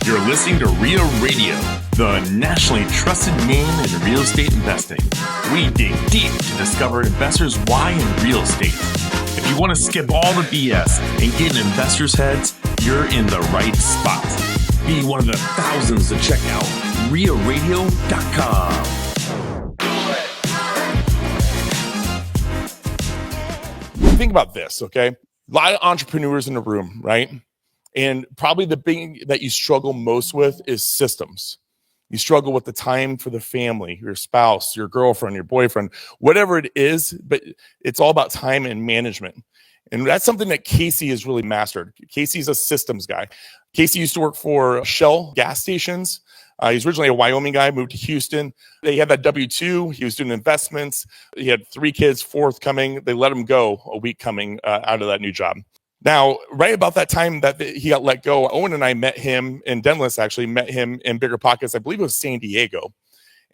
You're listening to REIA Radio, the nationally trusted name in real estate investing. We dig deep to discover investors' why in real estate. If you want to skip all the BS and get in investors' heads, you're in the right spot. Be one of the thousands to check out REIARadio.com. Think about this, okay? A lot of entrepreneurs in the room, right? And probably the thing that you struggle most with is systems. You struggle with the time for the family, your spouse, your girlfriend, your boyfriend, whatever it is, but it's all about time and management. And that's something that Casey has really mastered. Casey's a systems guy. Casey used to work for Shell gas stations. He's originally a Wyoming guy, moved to Houston. He had that W-2. He was doing investments. He had 3 kids, 4th coming. They let him go a week coming out of that new job. Now, right about that time that he got let go, Owen and I met him, and Dennis actually met him in Bigger Pockets. I believe it was San Diego.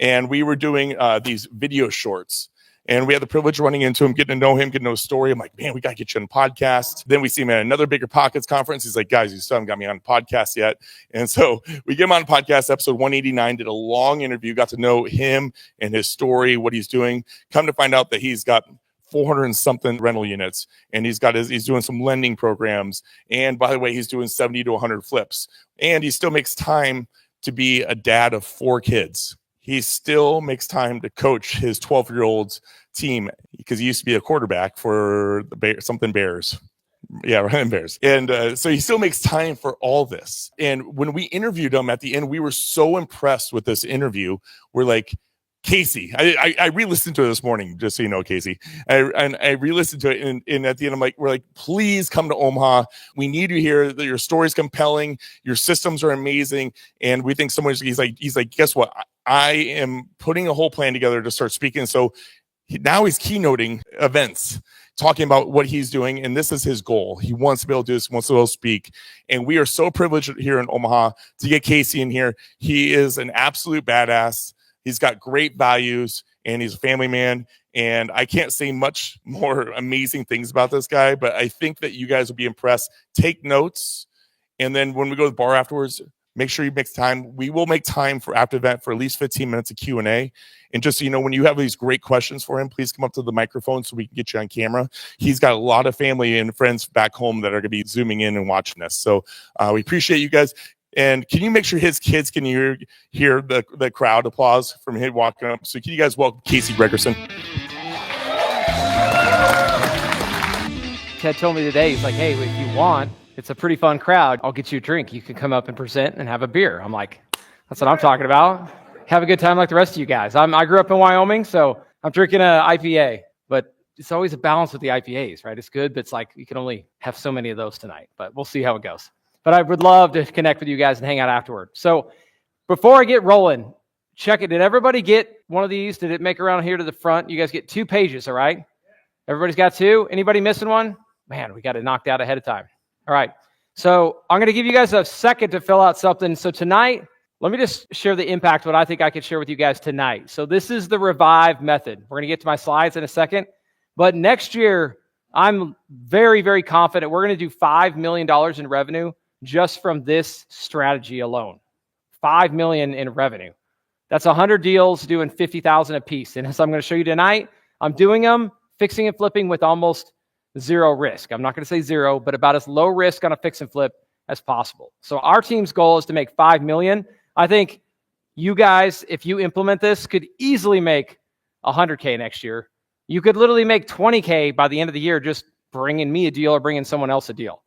And we were doing these video shorts. And we had the privilege of running into him, getting to know him, getting to know his story. I'm like, man, we got to get you on the podcast. Then we see him at another Bigger Pockets conference. He's like, guys, you still haven't got me on the podcast yet. And so we get him on the podcast, episode 189, did a long interview, got to know him and his story, what he's doing. Come to find out that he's got 400 and something rental units, and he's doing some lending programs. And by the way, he's doing 70 to 100 flips. And he still makes time to be a dad of 4 kids. He still makes time to coach his 12-year-old team because he used to be a quarterback for the Bears. Yeah, running Bears. And so he still makes time for all this. And when we interviewed him at the end, we were so impressed with this interview. We're like, Casey, I re-listened to it this morning, just so you know, Casey. I re-listened to it, and at the end, we're like, please come to Omaha. We need you here. Your story's compelling. Your systems are amazing, and we think he's like, guess what? I am putting a whole plan together to start speaking. So now he's keynoting events, talking about what he's doing, and this is his goal. He wants to be able to do this, wants to be able to speak, and we are so privileged here in Omaha to get Casey in here. He is an absolute badass. He's got great values, and he's a family man, and I can't say much more amazing things about this guy, but I think that you guys will be impressed. Take notes, and then when we go to the bar afterwards, make sure you make time. We will make time for after event for at least 15 minutes of Q&A. And just so you know, when you have these great questions for him, please come up to the microphone so we can get you on camera. He's got a lot of family and friends back home that are going to be zooming in and watching this. So we appreciate you guys. And can you make sure his kids can hear the crowd applause from him walking up? So can you guys welcome Casey Gregersen? Ted told me today, he's like, hey, if you want, it's a pretty fun crowd. I'll get you a drink. You can come up and present and have a beer. I'm like, that's what I'm talking about. Have a good time like the rest of you guys. I grew up in Wyoming, so I'm drinking an IPA. But it's always a balance with the IPAs, right? It's good, but it's like you can only have so many of those tonight. But we'll see how it goes. But I would love to connect with you guys and hang out afterward. So before I get rolling, check it. Did everybody get one of these? Did it make around here to the front? You guys get 2 pages, all right? Everybody's got 2? Anybody missing one? Man, we got it knocked out ahead of time. All right. So I'm going to give you guys a second to fill out something. So tonight, let me just share the impact, what I think I could share with you guys tonight. So this is the Revive method. We're going to get to my slides in a second. But next year, I'm very, very confident we're going to do $5 million in revenue just from this strategy alone. $5 million in revenue. That's 100 deals doing $50,000 a piece. And as I'm going to show you tonight, I'm doing them fixing and flipping with almost 0 risk. I'm not going to say 0, but about as low risk on a fix and flip as possible. So our team's goal is to make $5 million. I think you guys, if you implement this, could easily make $100K next year. You could literally make $20K by the end of the year just bringing me a deal or bringing someone else a deal.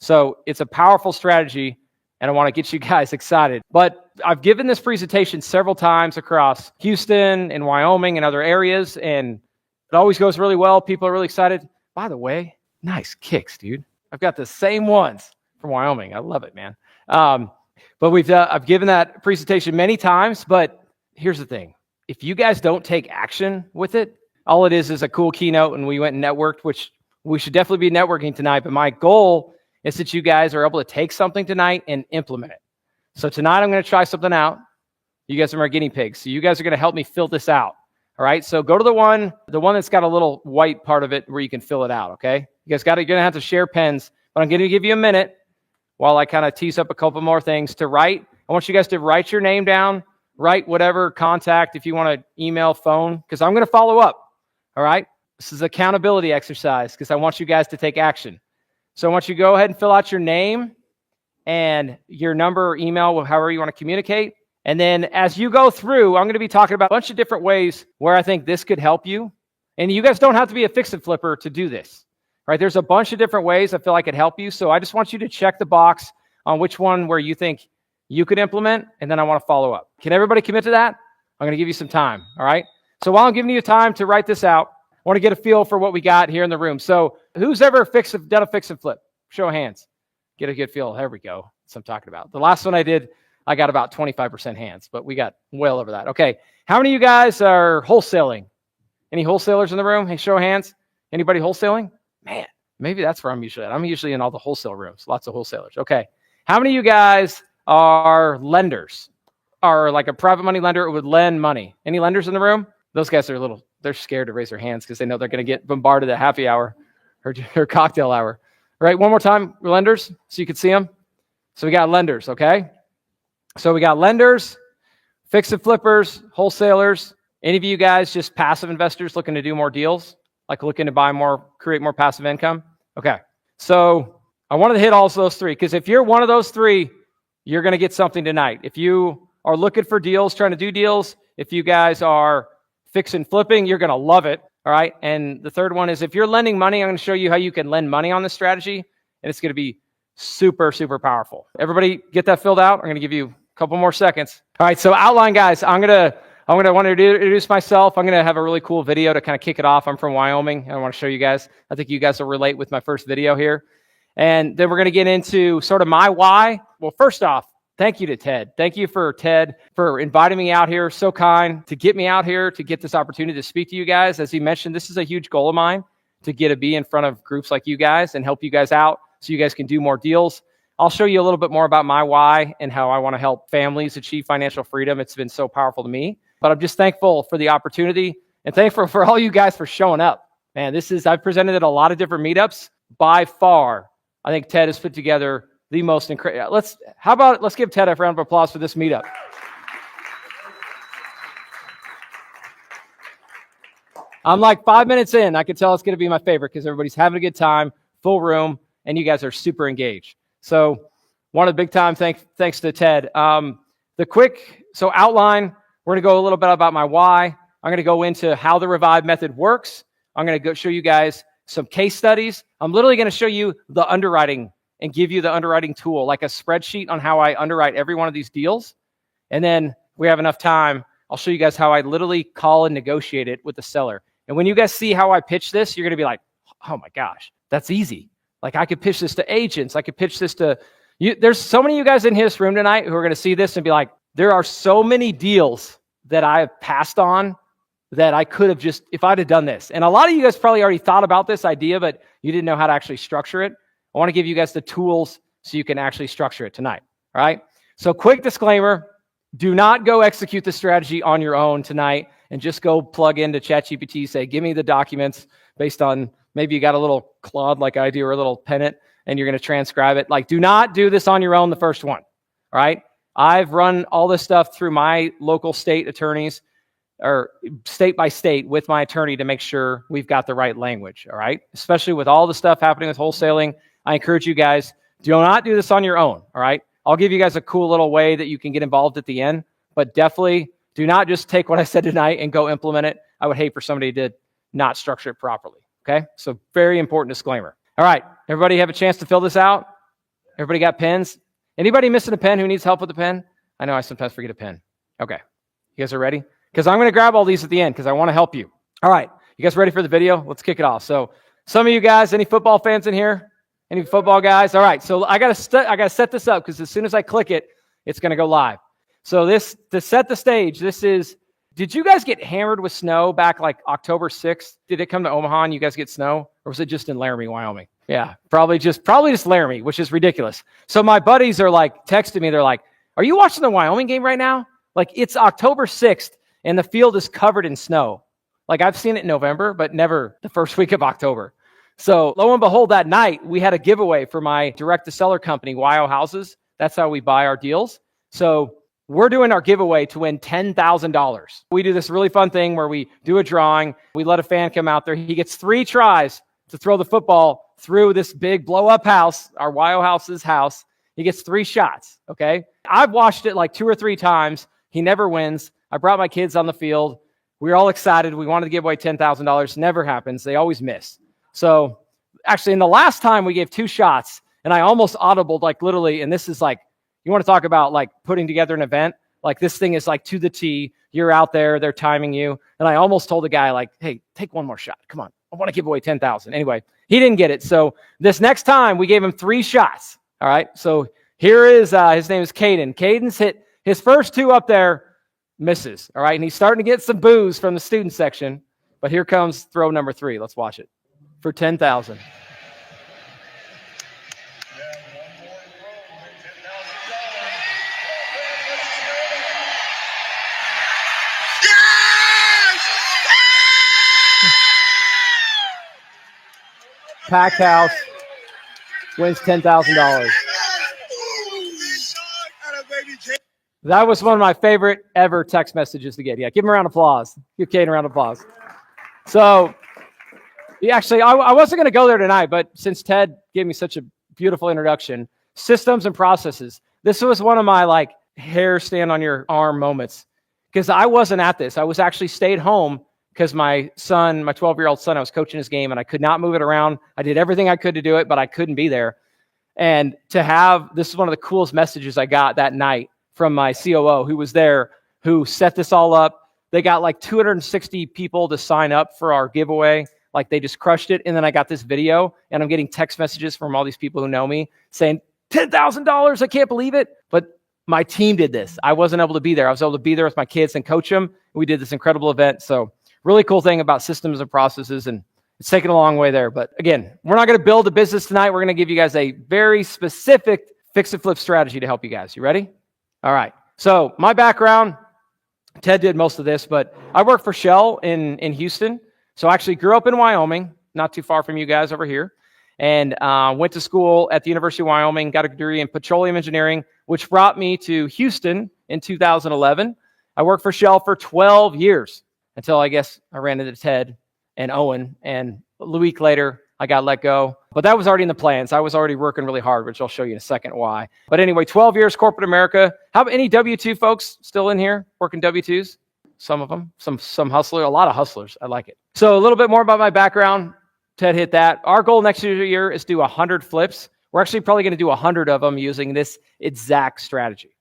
So it's a powerful strategy, and I want to get you guys excited. But I've given this presentation several times across Houston and Wyoming and other areas, and it always goes really well. People are really excited. By the way, nice kicks, dude. I've got the same ones from Wyoming. I love it, man. But I've given that presentation many times, but here's the thing. If you guys don't take action with it, all it is a cool keynote, and we went and networked, which we should definitely be networking tonight. But my goal is that you guys are able to take something tonight and implement it. So tonight I'm going to try something out. You guys are my guinea pigs. So you guys are going to help me fill this out. All right. So go to the one that's got a little white part of it where you can fill it out. Okay. You're going to have to share pens, but I'm going to give you a minute. while I kind of tease up a couple more things to write. I want you guys to write your name down, write whatever contact, if you want to email, phone, because I'm going to follow up. All right. This is accountability exercise because I want you guys to take action. So I want you to go ahead and fill out your name and your number or email, however you want to communicate. And then as you go through, I'm going to be talking about a bunch of different ways where I think this could help you. And you guys don't have to be a fix and flipper to do this, right? There's a bunch of different ways I feel like it help you. So I just want you to check the box on which one where you think you could implement, and then I want to follow up. Can everybody commit to that? I'm going to give you some time, all right? So while I'm giving you time to write this out, I want to get a feel for what we got here in the room. So who's ever done a fix and flip? Show of hands. Get a good feel. There we go. That's what I'm talking about. The last one I did, I got about 25% hands, but we got well over that. Okay. How many of you guys are wholesaling? Any wholesalers in the room? Hey, show of hands. Anybody wholesaling? Man, maybe that's where I'm usually at. I'm usually in all the wholesale rooms. Lots of wholesalers. Okay. How many of you guys are lenders? Are like a private money lender or would lend money? Any lenders in the room? Those guys are they're scared to raise their hands because they know they're going to get bombarded at happy hour or cocktail hour. All right. One more time. Lenders so you can see them. So we got lenders, okay? So we got lenders, fix and flippers, wholesalers. Any of you guys just passive investors looking to do more deals, like looking to buy more, create more passive income? Okay. So I wanted to hit all of those three because if you're one of those three, you're going to get something tonight. If you are looking for deals, trying to do deals, if you guys are fix and flipping, you're going to love it, all right? And the third one is if you're lending money, I'm going to show you how you can lend money on this strategy, and it's going to be super, super powerful. Everybody get that filled out? I'm going to give you a couple more seconds. All right, so outline, guys. I'm going to want to introduce myself. I'm going to have a really cool video to kind of kick it off. I'm from Wyoming, and I want to show you guys. I think you guys will relate with my first video here. And then we're going to get into sort of my why. Well, first off, thank you to Ted. Thank you for Ted for inviting me out here. So kind to get me out here to get this opportunity to speak to you guys. As he mentioned, this is a huge goal of mine to get to be in front of groups like you guys and help you guys out so you guys can do more deals. I'll show you a little bit more about my why and how I want to help families achieve financial freedom. It's been so powerful to me, but I'm just thankful for the opportunity and thankful for all you guys for showing up. Man, I've presented at a lot of different meetups. By far, I think Ted has put together the most incredible. Let's give Ted a round of applause for this meetup. I'm like 5 minutes in. I can tell it's going to be my favorite because everybody's having a good time, full room, and you guys are super engaged. So one of the big time thanks to Ted. Outline, we're going to go a little bit about my why. I'm going to go into how the Revive method works. I'm going to go show you guys some case studies. I'm literally going to show you the underwriting and give you the underwriting tool, like a spreadsheet on how I underwrite every one of these deals. And then we have enough time. I'll show you guys how I literally call and negotiate it with the seller. And when you guys see how I pitch this, you're going to be like, oh my gosh, that's easy. Like I could pitch this to agents. I could pitch this to you. There's so many of you guys in this room tonight who are going to see this and be like, there are so many deals that I have passed on that I could have just, if I'd have done this. And a lot of you guys probably already thought about this idea, but you didn't know how to actually structure it. I want to give you guys the tools so you can actually structure it tonight. All right. So quick disclaimer, do not go execute the strategy on your own tonight and just go plug into ChatGPT, say, give me the documents based on maybe you got a little Claude like I do or a little Pennant and you're going to transcribe it. Like, do not do this on your own, the first one. All right. I've run all this stuff through my local state attorneys or state by state with my attorney to make sure we've got the right language. All right. Especially with all the stuff happening with wholesaling. I encourage you guys, do not do this on your own. All right. I'll give you guys a cool little way that you can get involved at the end, but definitely do not just take what I said tonight and go implement it. I would hate for somebody to not structure it properly. Okay. So very important disclaimer. All right. Everybody have a chance to fill this out. Everybody got pens? Anybody missing a pen who needs help with a pen? I know I sometimes forget a pen. Okay. You guys are ready? Because I'm going to grab all these at the end because I want to help you. All right. You guys ready for the video? Let's kick it off. So some of you guys, any football fans in here? Any football guys? All right. So I got to set this up because as soon as I click it, it's going to go live. So to set the stage, did you guys get hammered with snow back like October 6th? Did it come to Omaha and you guys get snow? Or was it just in Laramie, Wyoming? Yeah, probably just Laramie, which is ridiculous. So my buddies are like texting me. They're like, are you watching the Wyoming game right now? Like it's October 6th and the field is covered in snow. Like I've seen it in November, but never the first week of October. So lo and behold, that night we had a giveaway for my direct to seller company, YO Houses. That's how we buy our deals. So we're doing our giveaway to win $10,000. We do this really fun thing where we do a drawing. We let a fan come out there. He gets 3 tries to throw the football through this big blow up house, our YO Houses house. He gets 3 shots. Okay. I've watched it like 2 or 3 times. He never wins. I brought my kids on the field. We were all excited. We wanted to give away $10,000. Never happens. They always miss. So actually, in the last time we gave 2 shots, and I almost audibled, like literally, and this is like, you want to talk about like putting together an event? Like this thing is like to the T. You're out there, they're timing you. And I almost told the guy like, hey, take one more shot. Come on. I want to give away 10,000. Anyway, he didn't get it. So this next time we gave him 3 shots. All right. So here is, his name is Caden. Caden's hit his first 2 up there, misses. All right. And he's starting to get some boos from the student section. But here comes throw number 3. Let's watch it for 10,000. Packed house, wins $10,000. That was one of my favorite ever text messages to get. Yeah, give him a round of applause. Give Kate a round of applause. So, yeah, actually, I wasn't going to go there tonight, but since Ted gave me such a beautiful introduction, systems and processes. This was one of my like hair stand on your arm moments because I wasn't at this. I was actually stayed home because my son, my 12-year-old son, I was coaching his game and I could not move it around. I did everything I could to do it, but I couldn't be there. And to have, this is one of the coolest messages I got that night from my COO who was there, who set this all up. They got like 260 people to sign up for our giveaway. Like they just crushed it. And then I got this video and I'm getting text messages from all these people who know me saying, $10,000, I can't believe it. But my team did this. I wasn't able to be there. I was able to be there with my kids and coach them. We did this incredible event. So really cool thing about systems and processes, and it's taken a long way there. But again, we're not going to build a business tonight. We're going to give you guys a very specific fix and flip strategy to help you guys. You ready? All right. So my background, Ted did most of this, but I work for Shell in Houston. So I actually grew up in Wyoming, not too far from you guys over here, and went to school at the University of Wyoming, got a degree in petroleum engineering, which brought me to Houston in 2011. I worked for Shell for 12 years. Until I guess I ran into Ted and Owen, and a week later I got let go. But that was already in the plans. I was already working really hard, which I'll show you in a second why. But anyway, 12 years corporate America. How about any W-2 folks still in here working W-2s? Some of them, some hustler, a lot of hustlers. I like it. So a little bit more about my background. Ted hit that. Our goal next year is to do 100 flips. We're actually probably going to do 100 of them using this exact strategy.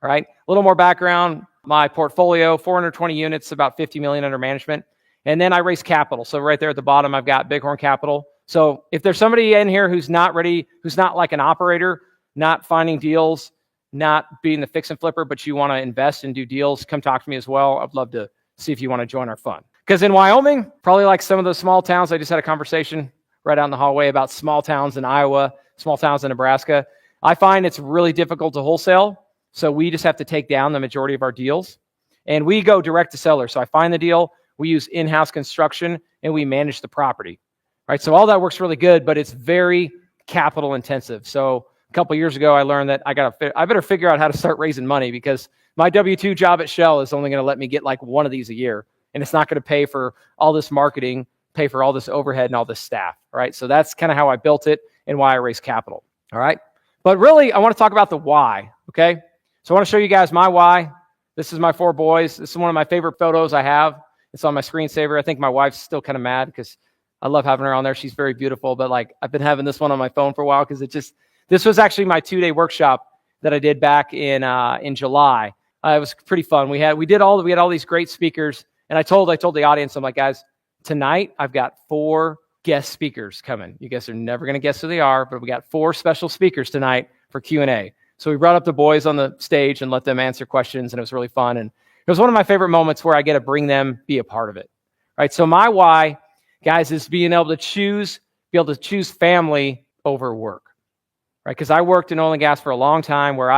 All right. A little more background. My portfolio, 420 units, about 50 million under management. And then I raise capital. So right there at the bottom, I've got Bighorn Capital. So if there's somebody in here who's not ready, who's not like an operator, not finding deals, not being the fix and flipper, but you want to invest and do deals, come talk to me as well. I'd love to see if you want to join our fund. Because in Wyoming, probably like some of those small towns, I just had a conversation right out in the hallway about small towns in Iowa, small towns in Nebraska. I find it's really difficult to wholesale. So we just have to take down the majority of our deals. And we go direct to seller. So I find the deal, we use in-house construction, and we manage the property. Right? So all that works really good, but it's very capital intensive. So a couple of years ago, I learned that I better figure out how to start raising money because my W-2 job at Shell is only going to let me get like one of these a year. And it's not going to pay for all this marketing, pay for all this overhead and all this staff. All right? So that's kind of how I built it and why I raised capital. All right? But really, I want to talk about the why. Okay? So I want to show you guys my why. This is my 4 boys. This is one of my favorite photos I have. It's on my screensaver. I think my wife's still kind of mad because I love having her on there. She's very beautiful. But like I've been having this one on my phone for a while because this was actually my 2-day workshop that I did back in July. It was pretty fun. We had all these great speakers. And I told the audience, I'm like, guys, tonight I've got 4 guest speakers coming. You guys are never going to guess who they are, but we got 4 special speakers tonight for Q&A. So we brought up the boys on the stage and let them answer questions, and it was really fun. And it was one of my favorite moments where I get to bring them, be a part of it. Right? So my why, guys, is being able to choose family over work. Right? Because I worked in oil and gas for a long time where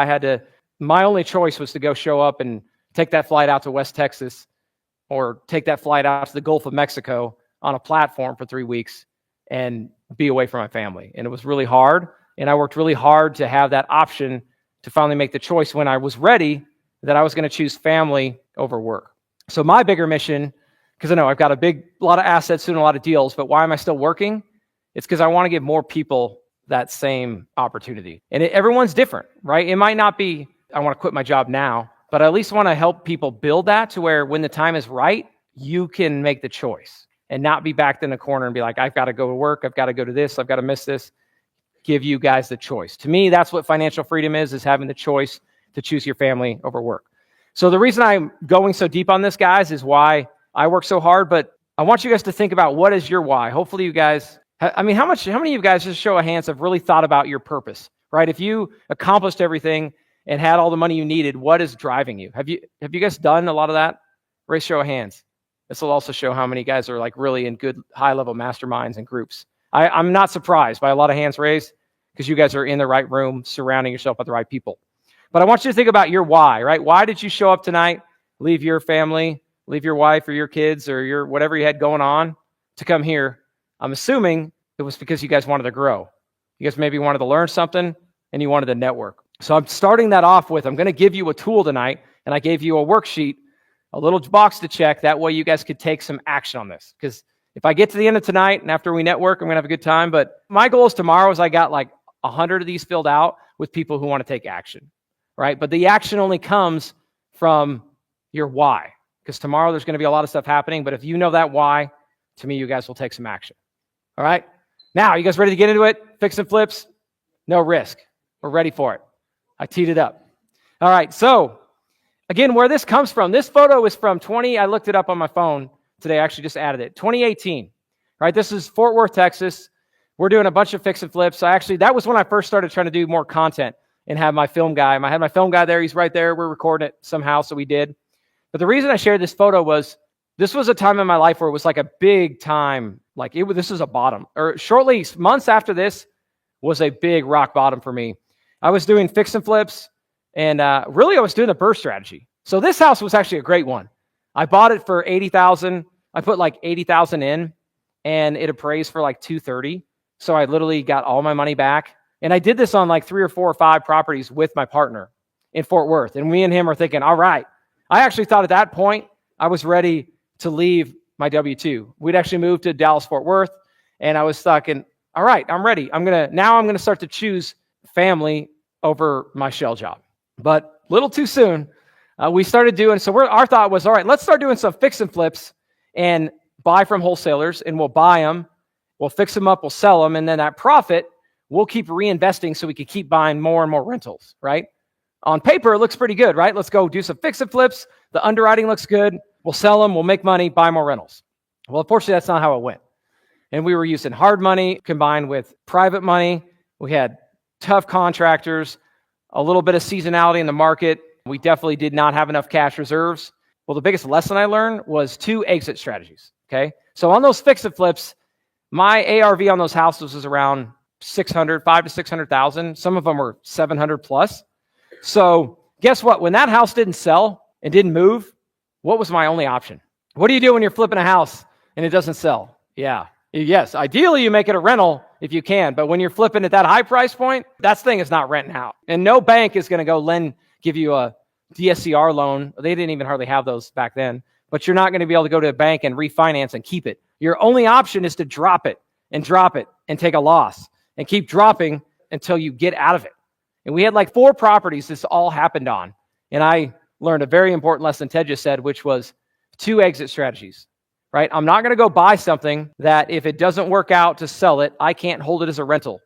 my only choice was to go show up and take that flight out to West Texas or take that flight out to the Gulf of Mexico on a platform for 3 weeks and be away from my family. And it was really hard. And I worked really hard to have that option to finally make the choice when I was ready that I was going to choose family over work. So my bigger mission, because I know I've got a lot of assets and a lot of deals, but why am I still working? It's because I want to give more people that same opportunity. And everyone's different, right? It might not be, I want to quit my job now, but I at least want to help people build that to where when the time is right, you can make the choice and not be backed in a corner and be like, I've got to go to work. I've got to go to this. I've got to miss this. Give you guys the choice. To me, that's what financial freedom is having the choice to choose your family over work. So the reason I'm going so deep on this, guys, is why I work so hard, but I want you guys to think about what is your why. Hopefully you guys, how many of you guys, just show of hands, have really thought about your purpose, right? If you accomplished everything and had all the money you needed, what is driving you? Have you guys done a lot of that? Raise show of hands. This will also show how many guys are like really in good high-level masterminds and groups. I'm not surprised by a lot of hands raised because you guys are in the right room, surrounding yourself with the right people. But I want you to think about your why, right? Why did you show up tonight, leave your family, leave your wife or your kids or your whatever you had going on to come here? I'm assuming it was because you guys wanted to grow. You guys maybe wanted to learn something and you wanted to network. So I'm starting that off with, I'm going to give you a tool tonight, and I gave you a worksheet, a little box to check. That way you guys could take some action on this. Because if I get to the end of tonight and after we network, I'm going to have a good time. But my goal is tomorrow is I got like 100 of these filled out with people who want to take action, right? But the action only comes from your why. Because tomorrow there's going to be a lot of stuff happening. But if you know that why, to me, you guys will take some action. All right? Now, you guys ready to get into it? Fix and flips? No risk. We're ready for it. I teed it up. All right, so again, where this comes from, this photo is from I looked it up on my phone today. I actually just added it. 2018, right? This is Fort Worth, Texas. We're doing a bunch of fix and flips. That was when I first started trying to do more content and have my film guy. I had my film guy there. He's right there. We're recording it somehow, so we did. But the reason I shared this photo was this was a time in my life where it was like a big time, this was a bottom. Or shortly, months after this was a big rock bottom for me. I was doing fix and flips, and really I was doing the burst strategy. So this house was actually a great one. I bought it for $80,000. I put like $80,000 in, and it appraised for like $230,000. So I literally got all my money back. And I did this on like 3 or 4 or 5 properties with my partner in Fort Worth. And me and him are thinking, all right. I actually thought at that point I was ready to leave my W-2. We'd actually moved to Dallas, Fort Worth, and I was stuck in, all right, I'm ready. I'm going to start to choose family over my shell job. But a little too soon, we started doing, our thought was, all right, let's start doing some fix and flips and buy from wholesalers, and we'll buy them, we'll fix them up, we'll sell them, and then that profit, we'll keep reinvesting so we can keep buying more and more rentals, right? On paper, it looks pretty good, right? Let's go do some fix and flips. The underwriting looks good. We'll sell them, we'll make money, buy more rentals. Well, unfortunately, that's not how it went. And we were using hard money combined with private money. We had tough contractors, a little bit of seasonality in the market. We definitely did not have enough cash reserves. Well, the biggest lesson I learned was 2 exit strategies, okay? So on those fix and flips, my ARV on those houses was around $500,000 to $600,000. Some of them were 700 plus. So guess what? When that house didn't sell and didn't move, what was my only option? What do you do when you're flipping a house and it doesn't sell? Yeah. Yes, ideally you make it a rental if you can, but when you're flipping at that high price point, that thing is not renting out. And no bank is going to go give you a DSCR loan. They didn't even hardly have those back then, but you're not going to be able to go to a bank and refinance and keep it. Your only option is to drop it and take a loss and keep dropping until you get out of it. And we had like 4 properties this all happened on. And I learned a very important lesson Ted just said, which was 2 exit strategies. Right? I'm not going to go buy something that if it doesn't work out to sell it, I can't hold it as a rental.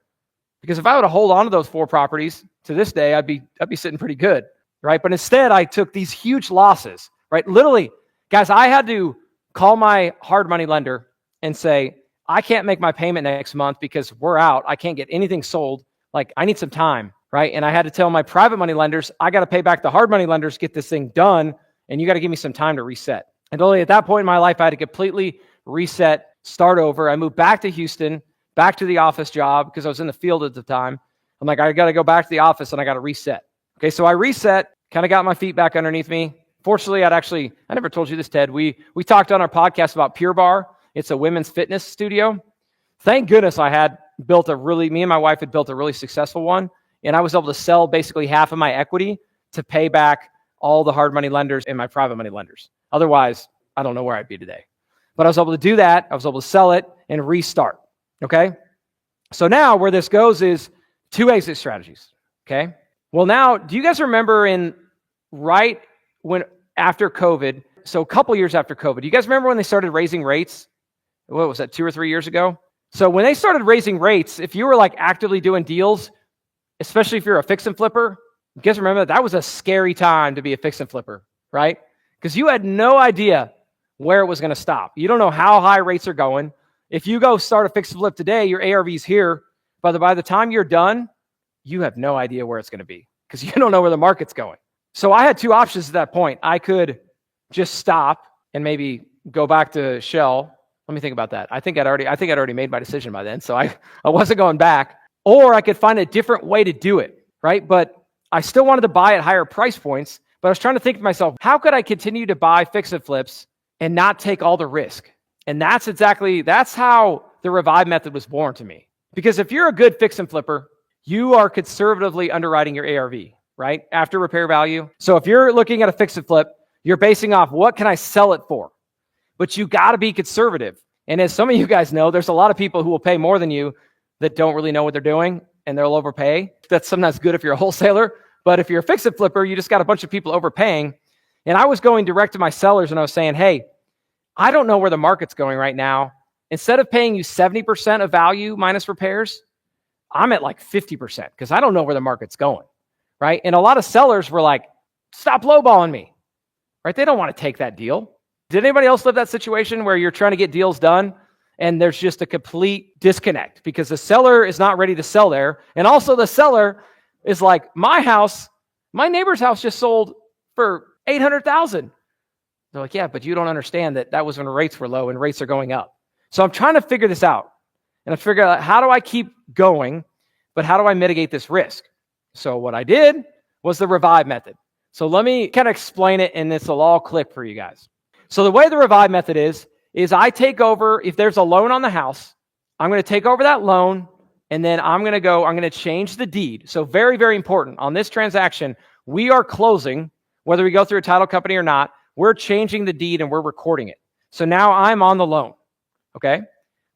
Because if I were to hold on to those 4 properties to this day, I'd be sitting pretty good, right? But instead, I took these huge losses, right? Literally, guys, I had to call my hard money lender and say, I can't make my payment next month because we're out. I can't get anything sold. Like, I need some time, right? And I had to tell my private money lenders, I got to pay back the hard money lenders, get this thing done, and you got to give me some time to reset. And only at that point in my life, I had to completely reset, start over. I moved back to Houston, back to the office job because I was in the field at the time. I'm like, I got to go back to the office and I got to reset. Okay, so I reset, kind of got my feet back underneath me. Fortunately, I never told you this, Ted. We talked on our podcast about Pure Barre. It's a women's fitness studio. Thank goodness me and my wife had built a really successful one. And I was able to sell basically half of my equity to pay back all the hard money lenders and my private money lenders. Otherwise, I don't know where I'd be today. But I was able to do that. I was able to sell it and restart. Okay. So now where this goes is 2 exit strategies. Okay. Well, now, do you guys remember after COVID, so a couple years after COVID, do you guys remember when they started raising rates? What was that, 2 or 3 years ago? So when they started raising rates, if you were like actively doing deals, especially if you're a fix and flipper, you guys remember that was a scary time to be a fix and flipper, right? Because you had no idea where it was going to stop. You don't know how high rates are going. If you go start a fix and flip today, your ARV's here. But by the time you're done, you have no idea where it's going to be because you don't know where the market's going. So I had 2 options at that point. I could just stop and maybe go back to Shell. Let me think about that. I think I'd already made my decision by then, so I wasn't going back. Or I could find a different way to do it, right? But I still wanted to buy at higher price points, but I was trying to think to myself, how could I continue to buy fix and flips and not take all the risk? And that's how the Revive method was born to me. Because if you're a good fix and flipper, you are conservatively underwriting your ARV, right? After repair value. So if you're looking at a fix and flip, you're basing off what can I sell it for? But you got to be conservative. And as some of you guys know, there's a lot of people who will pay more than you that don't really know what they're doing, and they'll overpay. That's sometimes good if you're a wholesaler. But if you're a fix and flipper, you just got a bunch of people overpaying. And I was going direct to my sellers and I was saying, hey, I don't know where the market's going right now. Instead of paying you 70% of value minus repairs, I'm at like 50% because I don't know where the market's going, right? And a lot of sellers were like, stop lowballing me, right? They don't want to take that deal. Did anybody else live that situation where you're trying to get deals done and there's just a complete disconnect because the seller is not ready to sell there? And also the seller is like, my neighbor's house just sold for $800,000. They're like, yeah, but you don't understand that was when rates were low and rates are going up. So I'm trying to figure this out. And I figured out, how do I keep going, but how do I mitigate this risk? So what I did was the Revive method. So let me kind of explain it, and this will all click for you guys. So the way the Revive method is I take over, if there's a loan on the house, I'm going to take over that loan, and then I'm going to change the deed. So very, very important. On this transaction, we are closing, whether we go through a title company or not, we're changing the deed and we're recording it. So now I'm on the loan, okay?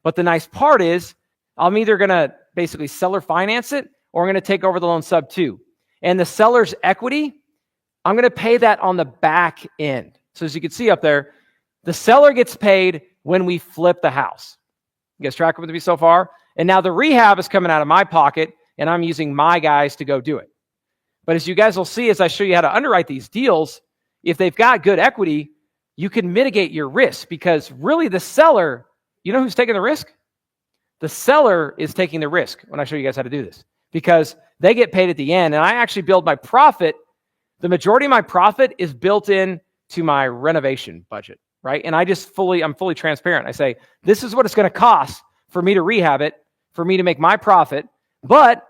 But the nice part is I'm either going to basically seller finance it or I'm going to take over the loan sub 2. And the seller's equity, I'm going to pay that on the back end. So as you can see up there, the seller gets paid when we flip the house. You guys tracking with me so far? And now the rehab is coming out of my pocket and I'm using my guys to go do it. But as you guys will see as I show you how to underwrite these deals, if they've got good equity, you can mitigate your risk because really the seller, you know who's taking the risk? The seller is taking the risk when I show you guys how to do this because they get paid at the end. And I actually build my profit. The majority of my profit is built in to my renovation budget, right? And I'm fully transparent. I say, this is what it's going to cost for me to rehab it, for me to make my profit. But,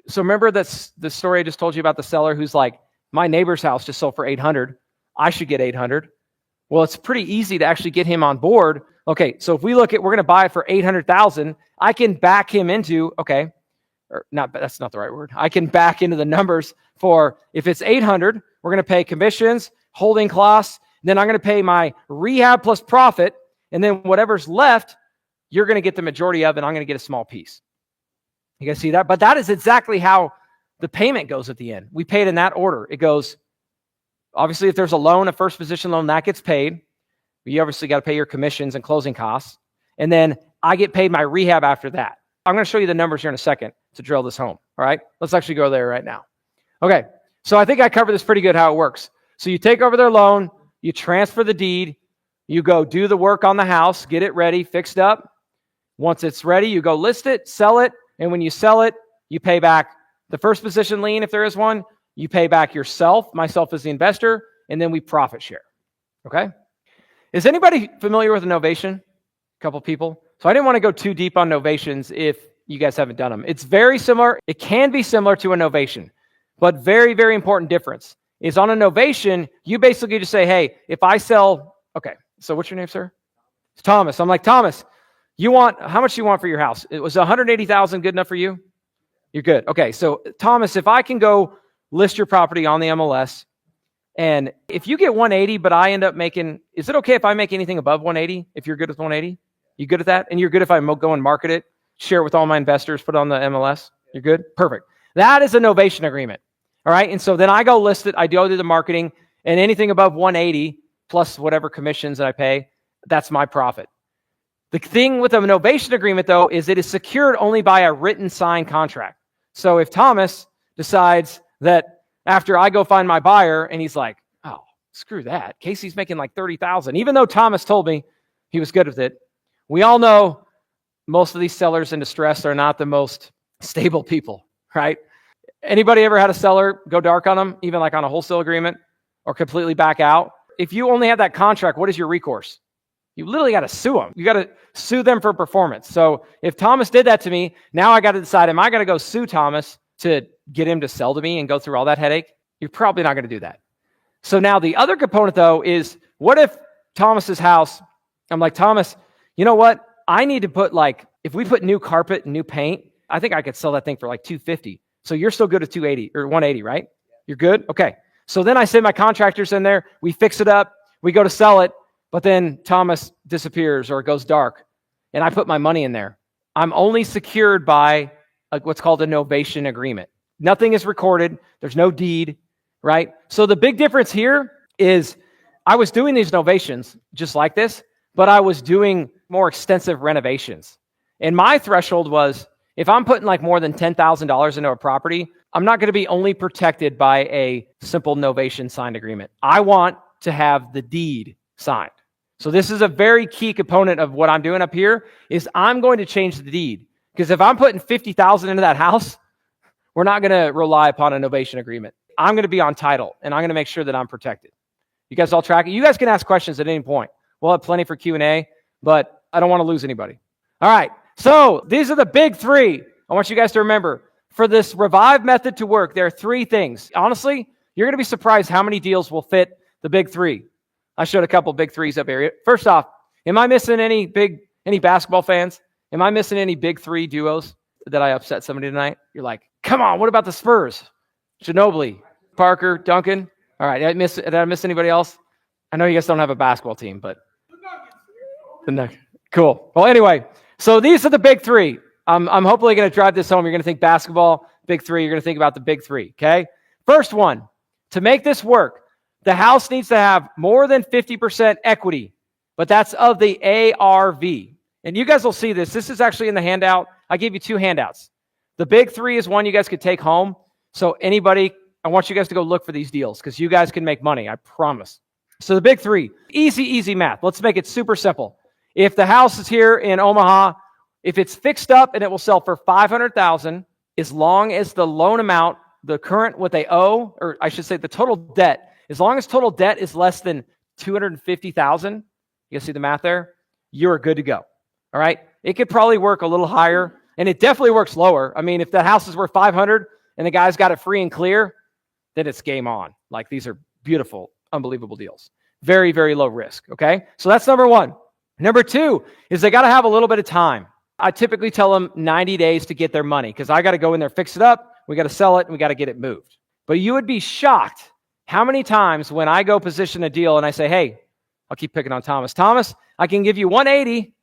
so remember that's the story I just told you about the seller who's like, my neighbor's house just sold for 800. I should get 800. Well, it's pretty easy to actually get him on board. Okay, so if we look at, we're going to buy it for 800,000, I can back him into, okay, or not, that's not the right word. I can back into the numbers for, if it's 800, we're going to pay commissions, holding costs, then I'm going to pay my rehab plus profit, and then whatever's left, you're going to get the majority of, and I'm going to get a small piece. You guys see that? But that is exactly how the payment goes at the end. We pay it in that order. It goes, obviously, if there's a loan, a first position loan, that gets paid. You obviously got to pay your commissions and closing costs. And then I get paid my rehab after that. I'm going to show you the numbers here in a second to drill this home. All right, let's actually go there right now. Okay, so I think I covered this pretty good how it works. So you take over their loan, you transfer the deed, you go do the work on the house, get it ready, fixed up. Once it's ready, you go list it, sell it, and when you sell it, you pay back the first position lien, if there is one, you pay back yourself, myself as the investor, and then we profit share. Okay? Is anybody familiar with a novation? A couple people. So I didn't want to go too deep on novations if you guys haven't done them. It's very similar. It can be similar to a novation, but very, very important difference is on a novation, you basically just say, hey, if I sell, okay, so what's your name, sir? It's Thomas. I'm like, Thomas, How much do you want for your house? It was 180,000 good enough for you? You're good. Okay. So Thomas, if I can go list your property on the MLS, and if you get 180, but I end up making, is it okay if I make anything above 180? If you're good with 180, you good at that? And you're good if I go and market it, share it with all my investors, put it on the MLS? You're good? Perfect. That is a novation agreement. All right. And so then I go list it. I do the marketing, and anything above 180 plus whatever commissions that I pay, that's my profit. The thing with a novation agreement, though, is it is secured only by a written signed contract. So if Thomas decides that after I go find my buyer and he's like, oh, screw that, Casey's making like 30,000, even though Thomas told me he was good with it. We all know most of these sellers in distress are not the most stable people, right? Anybody ever had a seller go dark on them, even like on a wholesale agreement, or completely back out? If you only have that contract, what is your recourse? You literally got to sue them. You got to sue them for performance. So if Thomas did that to me, now I got to decide, am I going to go sue Thomas to get him to sell to me and go through all that headache? You're probably not going to do that. So now the other component, though, is what if Thomas's house, I'm like, Thomas, you know what? I need to put if we put new carpet and new paint, I think I could sell that thing for like $250. So you're still good at 280 or 180, right? You're good? Okay. So then I send my contractors in there. We fix it up. We go to sell it. But then Thomas disappears or it goes dark, and I put my money in there. I'm only secured by what's called a novation agreement. Nothing is recorded. There's no deed, right? So the big difference here is I was doing these novations just like this, but I was doing more extensive renovations. And my threshold was, if I'm putting like more than $10,000 into a property, I'm not going to be only protected by a simple novation signed agreement. I want to have the deed signed. So this is a very key component of what I'm doing up here is I'm going to change the deed. Because if I'm putting $50,000 into that house, we're not going to rely upon a novation agreement. I'm going to be on title, and I'm going to make sure that I'm protected. You guys all track it? You guys can ask questions at any point. We'll have plenty for Q&A, but I don't want to lose anybody. All right, so these are the big three. I want you guys to remember, for this Revive method to work, there are three things. Honestly, you're going to be surprised how many deals will fit the big three. I showed a couple big threes up here. First off, am I missing any basketball fans? Am I missing any big three duos that I upset somebody tonight? You're like, come on, what about the Spurs? Ginobili, Parker, Duncan. All right, did I miss anybody else? I know you guys don't have a basketball team, but the Nuggets. Cool. Well, anyway, so these are the big three. I'm hopefully going to drive this home. You're going to think basketball, big three. You're going to think about the big three, okay? First one, to make this work, the house needs to have more than 50% equity, but that's of the ARV. And you guys will see this. This is actually in the handout. I gave you two handouts. The big three is one you guys could take home. So anybody, I want you guys to go look for these deals because you guys can make money, I promise. So the big three, easy math. Let's make it super simple. If the house is here in Omaha, if it's fixed up and it will sell for $500,000, as long as the loan amount, the current, what they owe, or I should say the total debt, as long as total debt is less than $250,000, you guys see the math there? You're good to go. All right. It could probably work a little higher, and it definitely works lower. I mean, if the house is worth 500 and the guy's got it free and clear, then it's game on. Like, these are beautiful, unbelievable deals. Very, very low risk. Okay. So that's number one. Number two is they got to have a little bit of time. I typically tell them 90 days to get their money because I got to go in there, fix it up. We got to sell it and we got to get it moved. But you would be shocked how many times when I go position a deal and I say, hey, I'll keep picking on Thomas. Thomas, I can give you 180.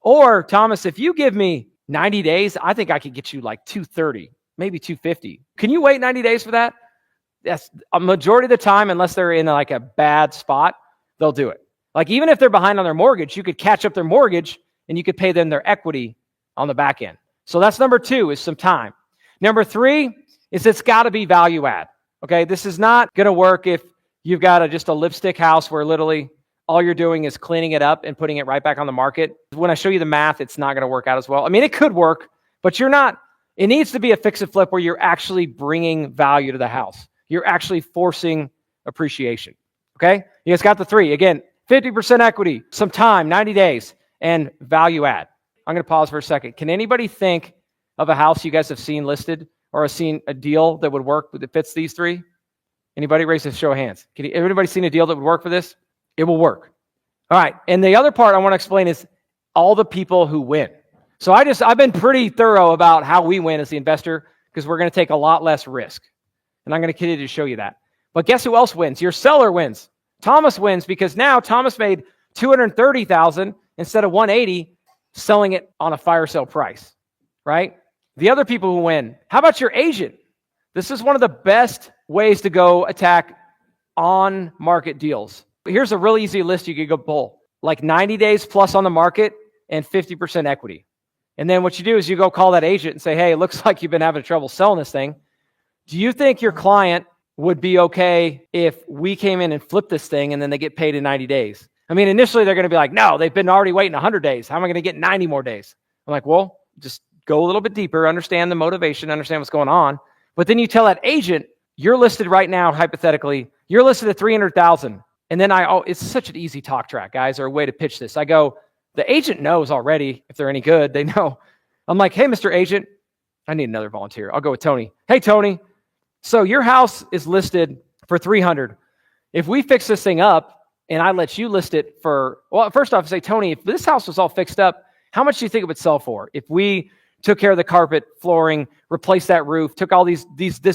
Or Thomas, if you give me 90 days, I think I could get you like 230, maybe 250. Can you wait 90 days for that? That's a majority of the time, unless they're in like a bad spot, they'll do it. Like, even if they're behind on their mortgage, you could catch up their mortgage and you could pay them their equity on the back end. So that's number two, is some time. Number three is it's got to be value add. Okay, this is not going to work if you've got just a lipstick house where literally all you're doing is cleaning it up and putting it right back on the market. When I show you the math, it's not going to work out as well. I mean, it could work, but it needs to be a fix and flip where you're actually bringing value to the house. You're actually forcing appreciation. Okay, you guys got the three. Again, 50% equity, some time, 90 days, and value add. I'm going to pause for a second. Can anybody think of a house you guys have seen listed or have seen a deal that would work that fits these three? Anybody? Raise a show of hands. Everybody seen a deal that would work for this? It will work. All right. And the other part I want to explain is all the people who win. So I've been pretty thorough about how we win as the investor because we're going to take a lot less risk. And I'm going to continue to show you that. But guess who else wins? Your seller wins. Thomas wins because now Thomas made $230,000 instead of $180 selling it on a fire sale price, right? The other people who win. How about your agent? This is one of the best ways to go attack on market deals. Here's a really easy list you could go pull. Like 90 days plus on the market and 50% equity. And then what you do is you go call that agent and say, hey, it looks like you've been having trouble selling this thing. Do you think your client would be okay if we came in and flipped this thing and then they get paid in 90 days? I mean, initially they're going to be like, no, they've been already waiting 100 days. How am I going to get 90 more days? I'm like, well, just go a little bit deeper, understand the motivation, understand what's going on. But then you tell that agent, you're listed right now, hypothetically, you're listed at 300,000. And then it's such an easy talk track, guys, or a way to pitch this. I go, the agent knows already if they're any good. They know. I'm like, hey, Mr. Agent, I need another volunteer. I'll go with Tony. Hey, Tony. So your house is listed for 300. If we fix this thing up and I let you list it for, well, first off, say, Tony, if this house was all fixed up, how much do you think it would sell for? If we took care of the carpet, flooring, replaced that roof, took all this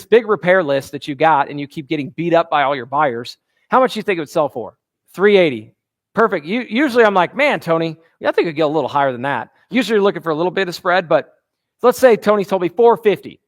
big repair list that you got and you keep getting beat up by all your buyers, how much do you think it would sell for? 380. Perfect. Usually I'm like, man, Tony, I think it'd get a little higher than that. Usually you're looking for a little bit of spread, but let's say Tony told me 450.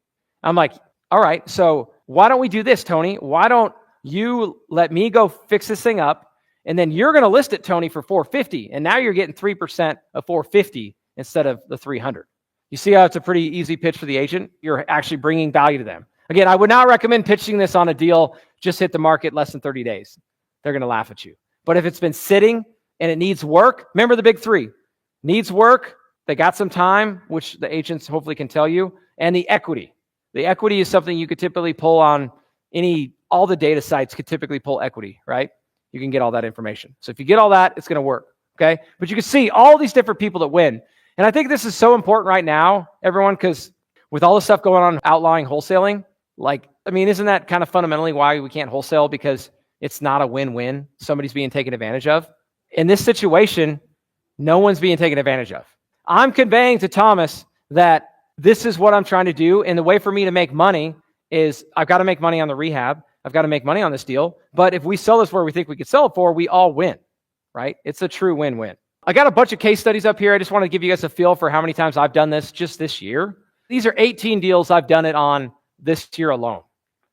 I'm like, all right, so why don't we do this, Tony? Why don't you let me go fix this thing up, and then you're going to list it, Tony, for 450, and now you're getting 3% of 450 instead of the 300. You see how it's a pretty easy pitch for the agent? You're actually bringing value to them. Again, I would not recommend pitching this on a deal just hit the market less than 30 days. They're going to laugh at you. But if it's been sitting and it needs work, remember the big three. Needs work, they got some time, which the agents hopefully can tell you, and the equity. The equity is something you could typically pull on all the data sites could typically pull equity, right? You can get all that information. So if you get all that, it's going to work, okay? But you can see all these different people that win. And I think this is so important right now, everyone, because with all the stuff going on outlawing wholesaling, isn't that kind of fundamentally why we can't wholesale? Because it's not a win-win. Somebody's being taken advantage of. In this situation, no one's being taken advantage of. I'm conveying to Thomas that this is what I'm trying to do. And the way for me to make money is I've got to make money on the rehab. I've got to make money on this deal. But if we sell this where we think we could sell it for, we all win, right? It's a true win-win. I got a bunch of case studies up here. I just want to give you guys a feel for how many times I've done this just this year. These are 18 deals I've done it on this year alone,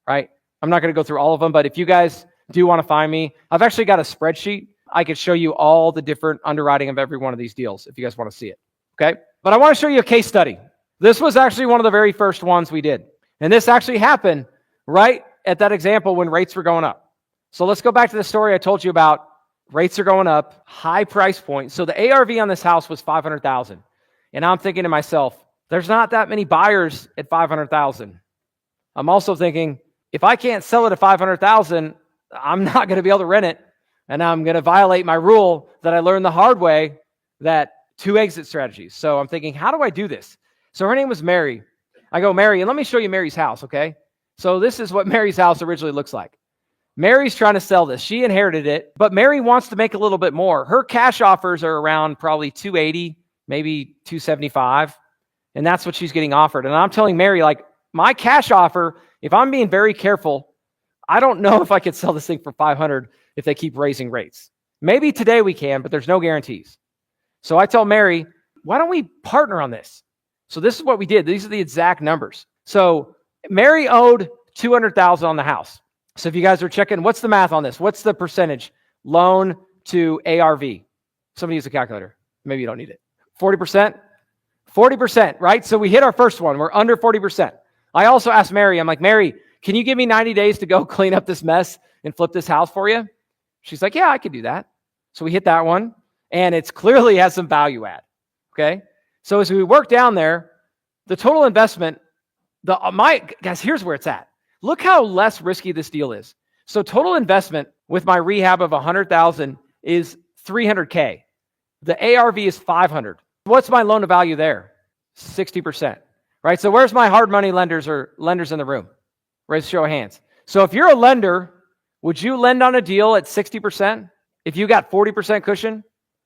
right? I'm not going to go through all of them, but if you guys do want to find me, I've actually got a spreadsheet. I could show you all the different underwriting of every one of these deals if you guys want to see it, okay? But I want to show you a case study. This was actually one of the very first ones we did. And this actually happened right at that example when rates were going up. So let's go back to the story I told you about. Rates are going up, high price point. So the ARV on this house was $500,000. And I'm thinking to myself, there's not that many buyers at $500,000. I'm also thinking, if I can't sell it at $500,000, I'm not going to be able to rent it. And I'm going to violate my rule that I learned the hard way, that 2 exit strategies. So I'm thinking, how do I do this? So her name was Mary. I go, Mary, and let me show you Mary's house, okay? So this is what Mary's house originally looks like. Mary's trying to sell this. She inherited it, but Mary wants to make a little bit more. Her cash offers are around probably 280, maybe 275, and that's what she's getting offered. And I'm telling Mary, like, my cash offer, if I'm being very careful, I don't know if I could sell this thing for 500 if they keep raising rates. Maybe today we can, but there's no guarantees. So I tell Mary, why don't we partner on this? So this is what we did. These are the exact numbers. So Mary owed $200,000 on the house. So if you guys are checking, what's the math on this? What's the percentage? Loan to ARV. Somebody use a calculator. Maybe you don't need it. 40%? 40%, right? So we hit our first one. We're under 40%. I also asked Mary, I'm like, Mary, can you give me 90 days to go clean up this mess and flip this house for you? She's like, yeah, I could do that. So we hit that one, and it's clearly has some value add, okay? So as we work down there, the total investment, guys, here's where it's at. Look how less risky this deal is. So total investment with my rehab of 100,000 is 300K. The ARV is 500. What's my loan to value there? 60%, right? So where's my hard money lenders or lenders in the room? Raise a show of hands. So if you're a lender, would you lend on a deal at 60%? If you got 40% cushion,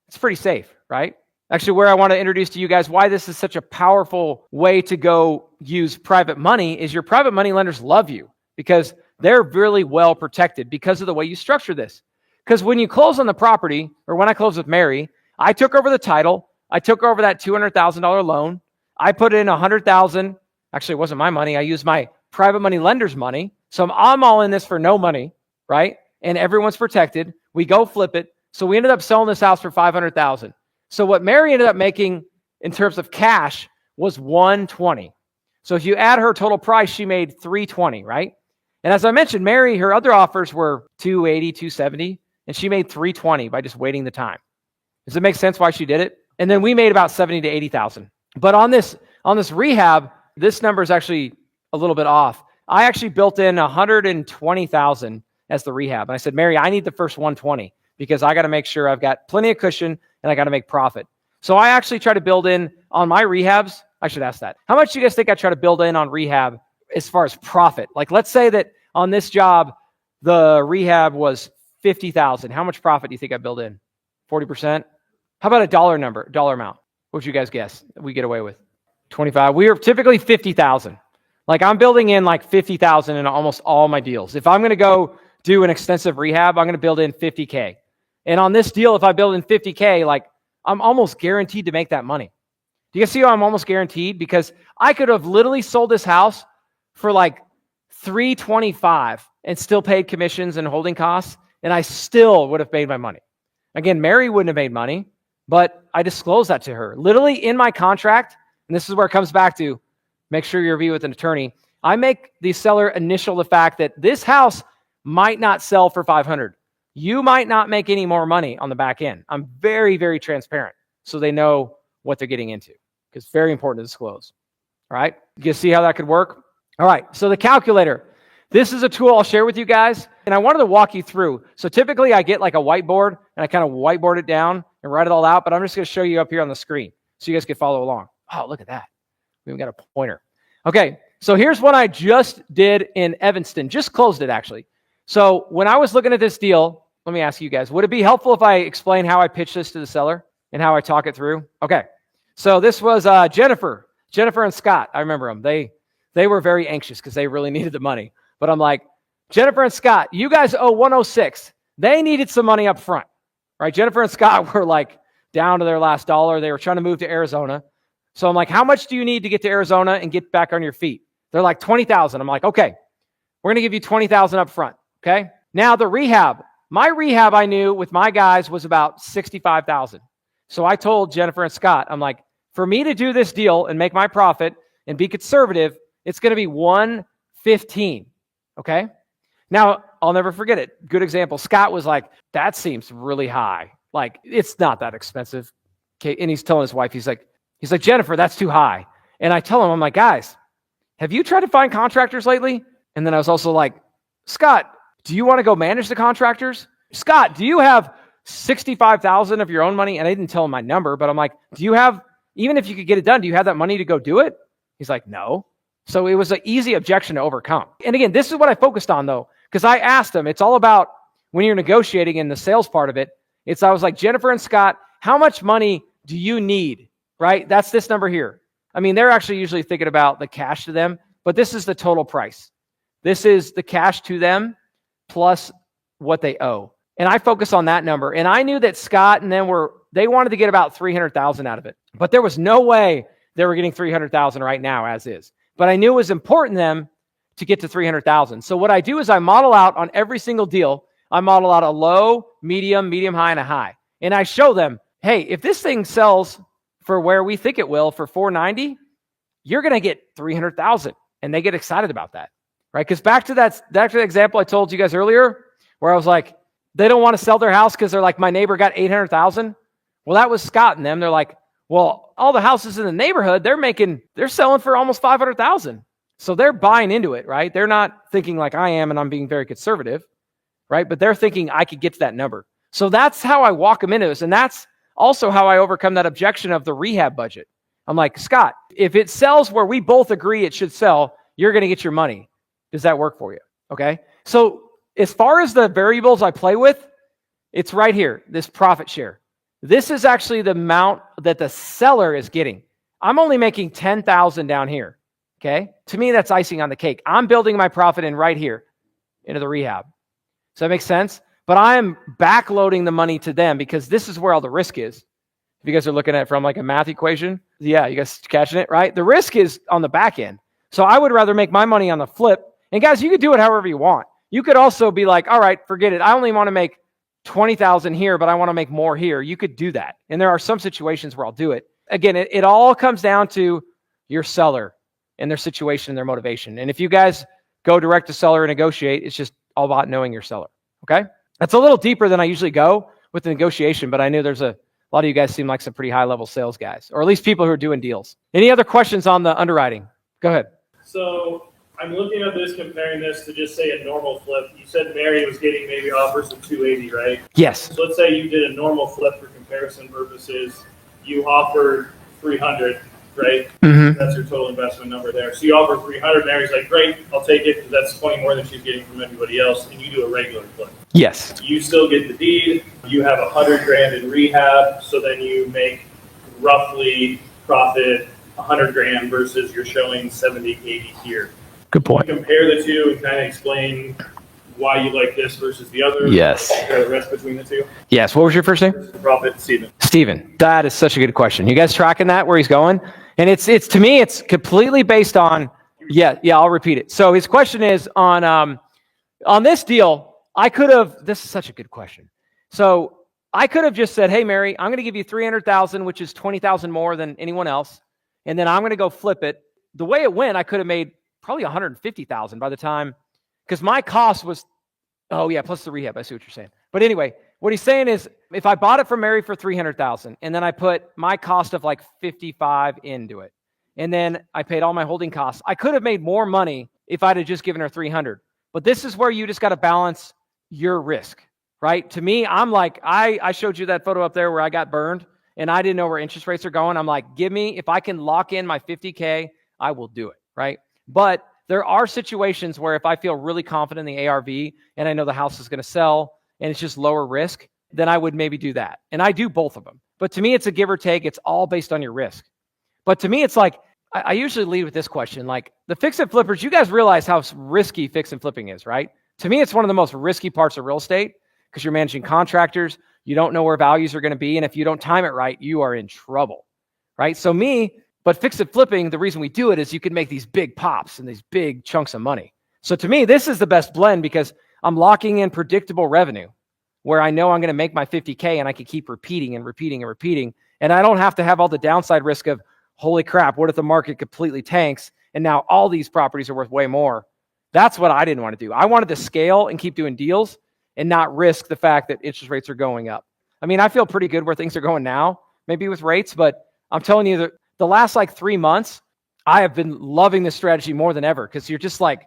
it's pretty safe, right? Actually, where I want to introduce to you guys why this is such a powerful way to go use private money is your private money lenders love you because they're really well protected because of the way you structure this. Because when you close on the property, or when I closed with Mary, I took over the title. I took over that $200,000 loan. I put in $100,000. Actually, it wasn't my money. I used my private money lender's money. So I'm all in this for no money, right? And everyone's protected. We go flip it. So we ended up selling this house for $500,000. So what Mary ended up making in terms of cash was $120. So if you add her total price, she made $320, right? And as I mentioned, Mary, her other offers were $280, $270, and she made $320 by just waiting the time. Does it make sense why she did it? And then we made about $70,000 to $80,000. But on this rehab, this number is actually a little bit off. I actually built in $120,000 as the rehab. And I said, Mary, I need the first $120 because I got to make sure I've got plenty of cushion and I got to make profit. So I actually try to build in on my rehabs. I should ask that. How much do you guys think I try to build in on rehab as far as profit? Like, let's say that on this job, the rehab was $50,000. How much profit do you think I build in? 40%? How about a dollar amount? What would you guys guess we get away with? 25. We are typically 50,000. Like, I'm building in like 50,000 in almost all my deals. If I'm going to go do an extensive rehab, I'm going to build in 50K. And on this deal, if I build in 50K, like, I'm almost guaranteed to make that money. Do you guys see how I'm almost guaranteed? Because I could have literally sold this house for like $325 and still paid commissions and holding costs, and I still would have made my money. Again, Mary wouldn't have made money, but I disclosed that to her. Literally in my contract, and this is where it comes back to, make sure you review with an attorney. I make the seller initial the fact that this house might not sell for $500. You might not make any more money on the back end. I'm very, very transparent so they know what they're getting into because it's very important to disclose. All right, you see how that could work? All right, so the calculator. This is a tool I'll share with you guys, and I wanted to walk you through. So typically I get like a whiteboard, and I kind of whiteboard it down and write it all out, but I'm just going to show you up here on the screen so you guys can follow along. Oh, look at that. We even got a pointer. Okay, so here's what I just did in Evanston. Just closed it, actually. So when I was looking at this deal, let me ask you guys, would it be helpful if I explain how I pitch this to the seller and how I talk it through? Okay, so this was Jennifer and Scott. I remember them. They were very anxious because they really needed the money. But I'm like, Jennifer and Scott, you guys owe 106. They needed some money up front, right? Jennifer and Scott were like down to their last dollar. They were trying to move to Arizona. So I'm like, how much do you need to get to Arizona and get back on your feet? They're like, 20,000. I'm like, okay, we're going to give you 20,000 up front. Okay. Now the rehab, my rehab I knew with my guys was about 65,000. So I told Jennifer and Scott, I'm like, for me to do this deal and make my profit and be conservative, it's going to be 115. Okay. Now I'll never forget it. Good example. Scott was like, that seems really high. Like, it's not that expensive. Okay. And he's telling his wife, he's like, Jennifer, that's too high. And I tell him, I'm like, guys, have you tried to find contractors lately? And then I was also like, Scott, do you want to go manage the contractors? Scott, do you have 65,000 of your own money? And I didn't tell him my number, but I'm like, do you have, even if you could get it done, do you have that money to go do it? He's like, no. So it was an easy objection to overcome. And again, this is what I focused on though, because I asked him, it's all about when you're negotiating in the sales part of it. I was like, Jennifer and Scott, how much money do you need? Right? That's this number here. I mean, they're actually usually thinking about the cash to them, but this is the total price. This is the cash to them plus what they owe. And I focus on that number. And I knew that Scott and them they wanted to get about 300,000 out of it, but there was no way they were getting 300,000 right now as is. But I knew it was important to them to get to 300,000. So what I do is I model out on every single deal. I model out a low, medium high, and a high. And I show them, hey, if this thing sells for where we think it will for 490, you're going to get 300,000. And they get excited about that, right? Because back to the example I told you guys earlier, where I was like, they don't want to sell their house because they're like, my neighbor got 800,000. Well, that was Scott and them. They're like, well, all the houses in the neighborhood, they're selling for almost 500,000. So they're buying into it, right? They're not thinking like I am and I'm being very conservative, right? But they're thinking I could get to that number. So that's how I walk them into this. And that's also how I overcome that objection of the rehab budget. I'm like, Scott, if it sells where we both agree it should sell, you're going to get your money. Does that work for you? Okay. So as far as the variables I play with, it's right here, this profit share. This is actually the amount that the seller is getting. I'm only making $10,000 down here. Okay. To me, that's icing on the cake. I'm building my profit in right here into the rehab. Does that make sense? But I am backloading the money to them because this is where all the risk is. If you guys are looking at it from like a math equation, yeah, you guys catching it, right? The risk is on the back end. So I would rather make my money on the flip. And guys, you could do it however you want. You could also be like, all right, forget it. I only want to make 20,000 here, but I want to make more here. You could do that. And there are some situations where I'll do it. Again, it all comes down to your seller and their situation and their motivation. And if you guys go direct to seller and negotiate, it's just all about knowing your seller. Okay. That's a little deeper than I usually go with the negotiation, but I knew there's a lot of you guys seem like some pretty high level sales guys, or at least people who are doing deals. Any other questions on the underwriting? Go ahead. So I'm looking at this, comparing this to just say a normal flip. You said Mary was getting maybe offers of 280, right? Yes. So let's say you did a normal flip for comparison purposes. You offered 300, right? Mm-hmm. That's your total investment number there. So you offer 300. Mary's like, great, I'll take it because that's 20 more than she's getting from everybody else. And you do a regular flip. Yes. You still get the deed. You have $100,000 in rehab. So then you make roughly profit $100,000 versus you're showing 70, 80 here. Good point. Compare the two and kind of explain why you like this versus the other. Yes. Compare the rest between the two. Yes. What was your first name? Profit, Steven. Steven. That is such a good question. You guys tracking that, where he's going? And it's to me, it's completely based on, yeah, I'll repeat it. So his question is on this deal, this is such a good question. So I could have just said, hey, Mary, I'm going to give you 300,000, which is 20,000 more than anyone else. And then I'm going to go flip it. The way it went, I could have made probably 150,000 by the time, because my cost was, oh yeah, plus the rehab. I see what you're saying. But anyway, what he's saying is, if I bought it from Mary for 300,000, and then I put my cost of like 55 into it, and then I paid all my holding costs, I could have made more money if I'd have just given her 300. But this is where you just got to balance your risk, right? To me, I'm like, I showed you that photo up there where I got burned, and I didn't know where interest rates are going. I'm like, if I can lock in my 50K, I will do it, right? But there are situations where if I feel really confident in the ARV and I know the house is going to sell and it's just lower risk, then I would maybe do that. And I do both of them. But to me, it's a give or take. It's all based on your risk. But to me, it's like, I usually lead with this question, like the fix and flippers, you guys realize how risky fix and flipping is, right? To me, it's one of the most risky parts of real estate because you're managing contractors. You don't know where values are going to be. And if you don't time it right, you are in trouble, right? But fix and flipping, the reason we do it is you can make these big pops and these big chunks of money. So to me, this is the best blend because I'm locking in predictable revenue where I know I'm going to make my 50K and I can keep repeating and repeating and repeating. And I don't have to have all the downside risk of, holy crap, what if the market completely tanks and now all these properties are worth way more? That's what I didn't want to do. I wanted to scale and keep doing deals and not risk the fact that interest rates are going up. I mean, I feel pretty good where things are going now, maybe with rates, but I'm telling you that the last like 3 months, I have been loving this strategy more than ever because you're just like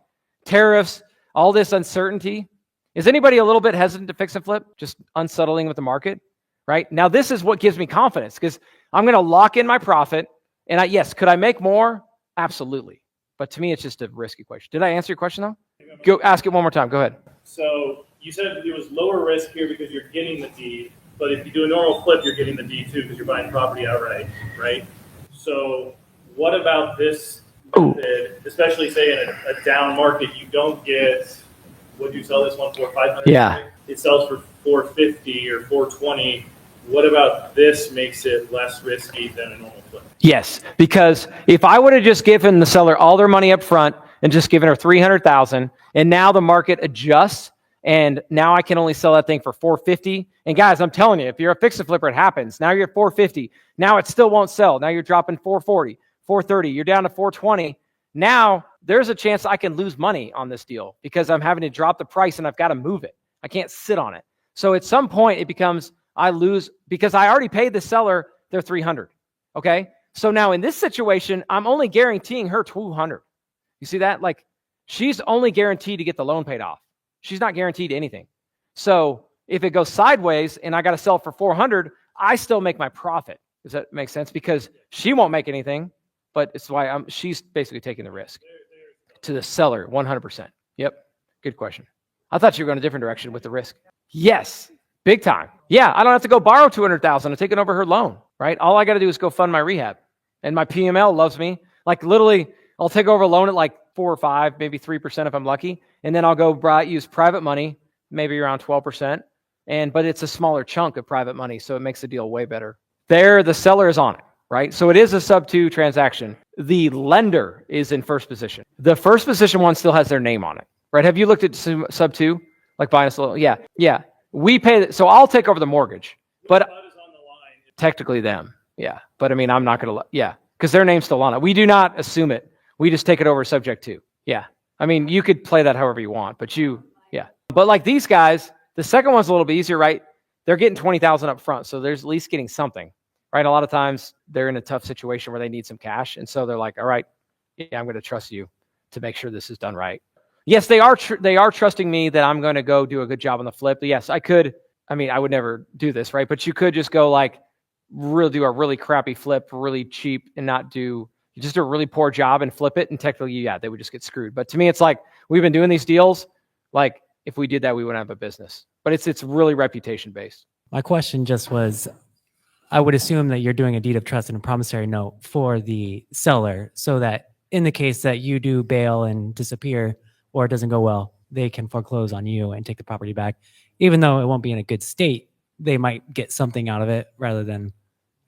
tariffs, all this uncertainty. Is anybody a little bit hesitant to fix and flip? Just unsettling with the market, right? Now, this is what gives me confidence because I'm going to lock in my profit. And yes, could I make more? Absolutely. But to me, it's just a risk equation. Did I answer your question though? Go ask it one more time. Go ahead. So you said it was lower risk here because you're getting the deed. But if you do a normal flip, you're getting the deed too because you're buying property outright, right? So what about this method, especially say in a down market, you don't get, would you sell this one for 500? Yeah. It sells for 450 or 420. What about this makes it less risky than a normal flip? Yes, because if I would have just given the seller all their money up front and just given her 300,000 and now the market adjusts and now I can only sell that thing for 450. And guys, I'm telling you, if you're a fix and flipper, it happens. Now you're at 450. Now it still won't sell. Now you're dropping 440, 430. You're down to 420. Now there's a chance I can lose money on this deal because I'm having to drop the price and I've got to move it. I can't sit on it. So at some point it becomes I lose because I already paid the seller their 300. Okay. So now in this situation, I'm only guaranteeing her 200. You see that? Like she's only guaranteed to get the loan paid off. She's not guaranteed anything. So if it goes sideways and I got to sell for 400, I still make my profit. Does that make sense? Because she won't make anything, but it's why she's basically taking the risk to the seller 100%. Yep. Good question. I thought you were going a different direction with the risk. Yes. Big time. Yeah, I don't have to go borrow $200,000 and take it over her loan, right? All I got to do is go fund my rehab. And my PML loves me. Like literally, I'll take over a loan at like 4 or 5, maybe 3% if I'm lucky. And then I'll go use private money, maybe around 12%. But it's a smaller chunk of private money, so it makes the deal way better. There, the seller is on it, right? So it is a sub 2 transaction. The lender is in first position. The first position one still has their name on it, right? Have you looked at sub 2? Like buying a little? Yeah. We pay, so I'll take over the mortgage, but HUD is on the line. technically them. Yeah. But I mean, I'm not going to, because their name's still on it. We do not assume it. We just take it over subject to. Yeah. I mean, you could play that however you want, but But like these guys, the second one's a little bit easier, right? They're getting 20,000 up front. So there's at least getting something, right? A lot of times they're in a tough situation where they need some cash. And so they're like, all right, I'm going to trust you to make sure this is done right. Yes, they are trusting me that I'm going to go do a good job on the flip. But yes, I could. I mean, I would never do this, right? But you could just go like do a really crappy flip, really cheap, and just do a really poor job and flip it. And technically, they would just get screwed. But to me, it's like we've been doing these deals. Like if we did that, we wouldn't have a business. But it's really reputation based. My question just was, I would assume that you're doing a deed of trust and a promissory note for the seller so that in the case that you do bail and disappear, or it doesn't go well, they can foreclose on you and take the property back. Even though it won't be in a good state, they might get something out of it rather than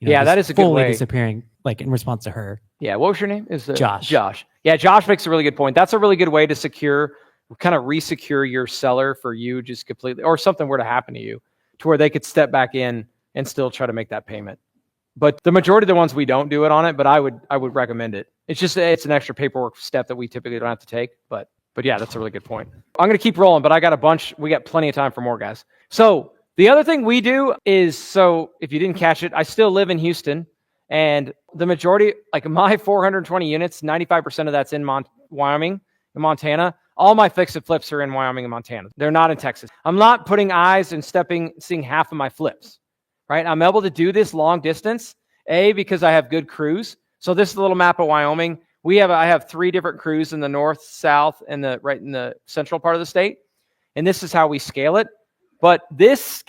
that is a good way. Disappearing, like in response to her. Yeah, what was your name? Josh. Josh. Yeah, Josh makes a really good point. That's a really good way to kind of resecure your seller for you just completely, or something were to happen to you, to where they could step back in and still try to make that payment. But the majority of the ones we don't do it on it, but I would recommend it. It's an extra paperwork step that we typically don't have to take, but yeah, that's a really good point. I'm going to keep rolling, but I got a bunch. We got plenty of time for more, guys. So the other thing we do is, so if you didn't catch it, I still live in Houston, and the majority, like my 420 units, 95% of that's in Wyoming and Montana. All my fix and flips are in Wyoming and Montana. They're not in Texas. I'm not putting eyes and seeing half of my flips, right? I'm able to do this long distance, because I have good crews. So this is a little map of Wyoming. I have 3 different crews in the north, south, and right in the central part of the state. And this is how we scale it. But this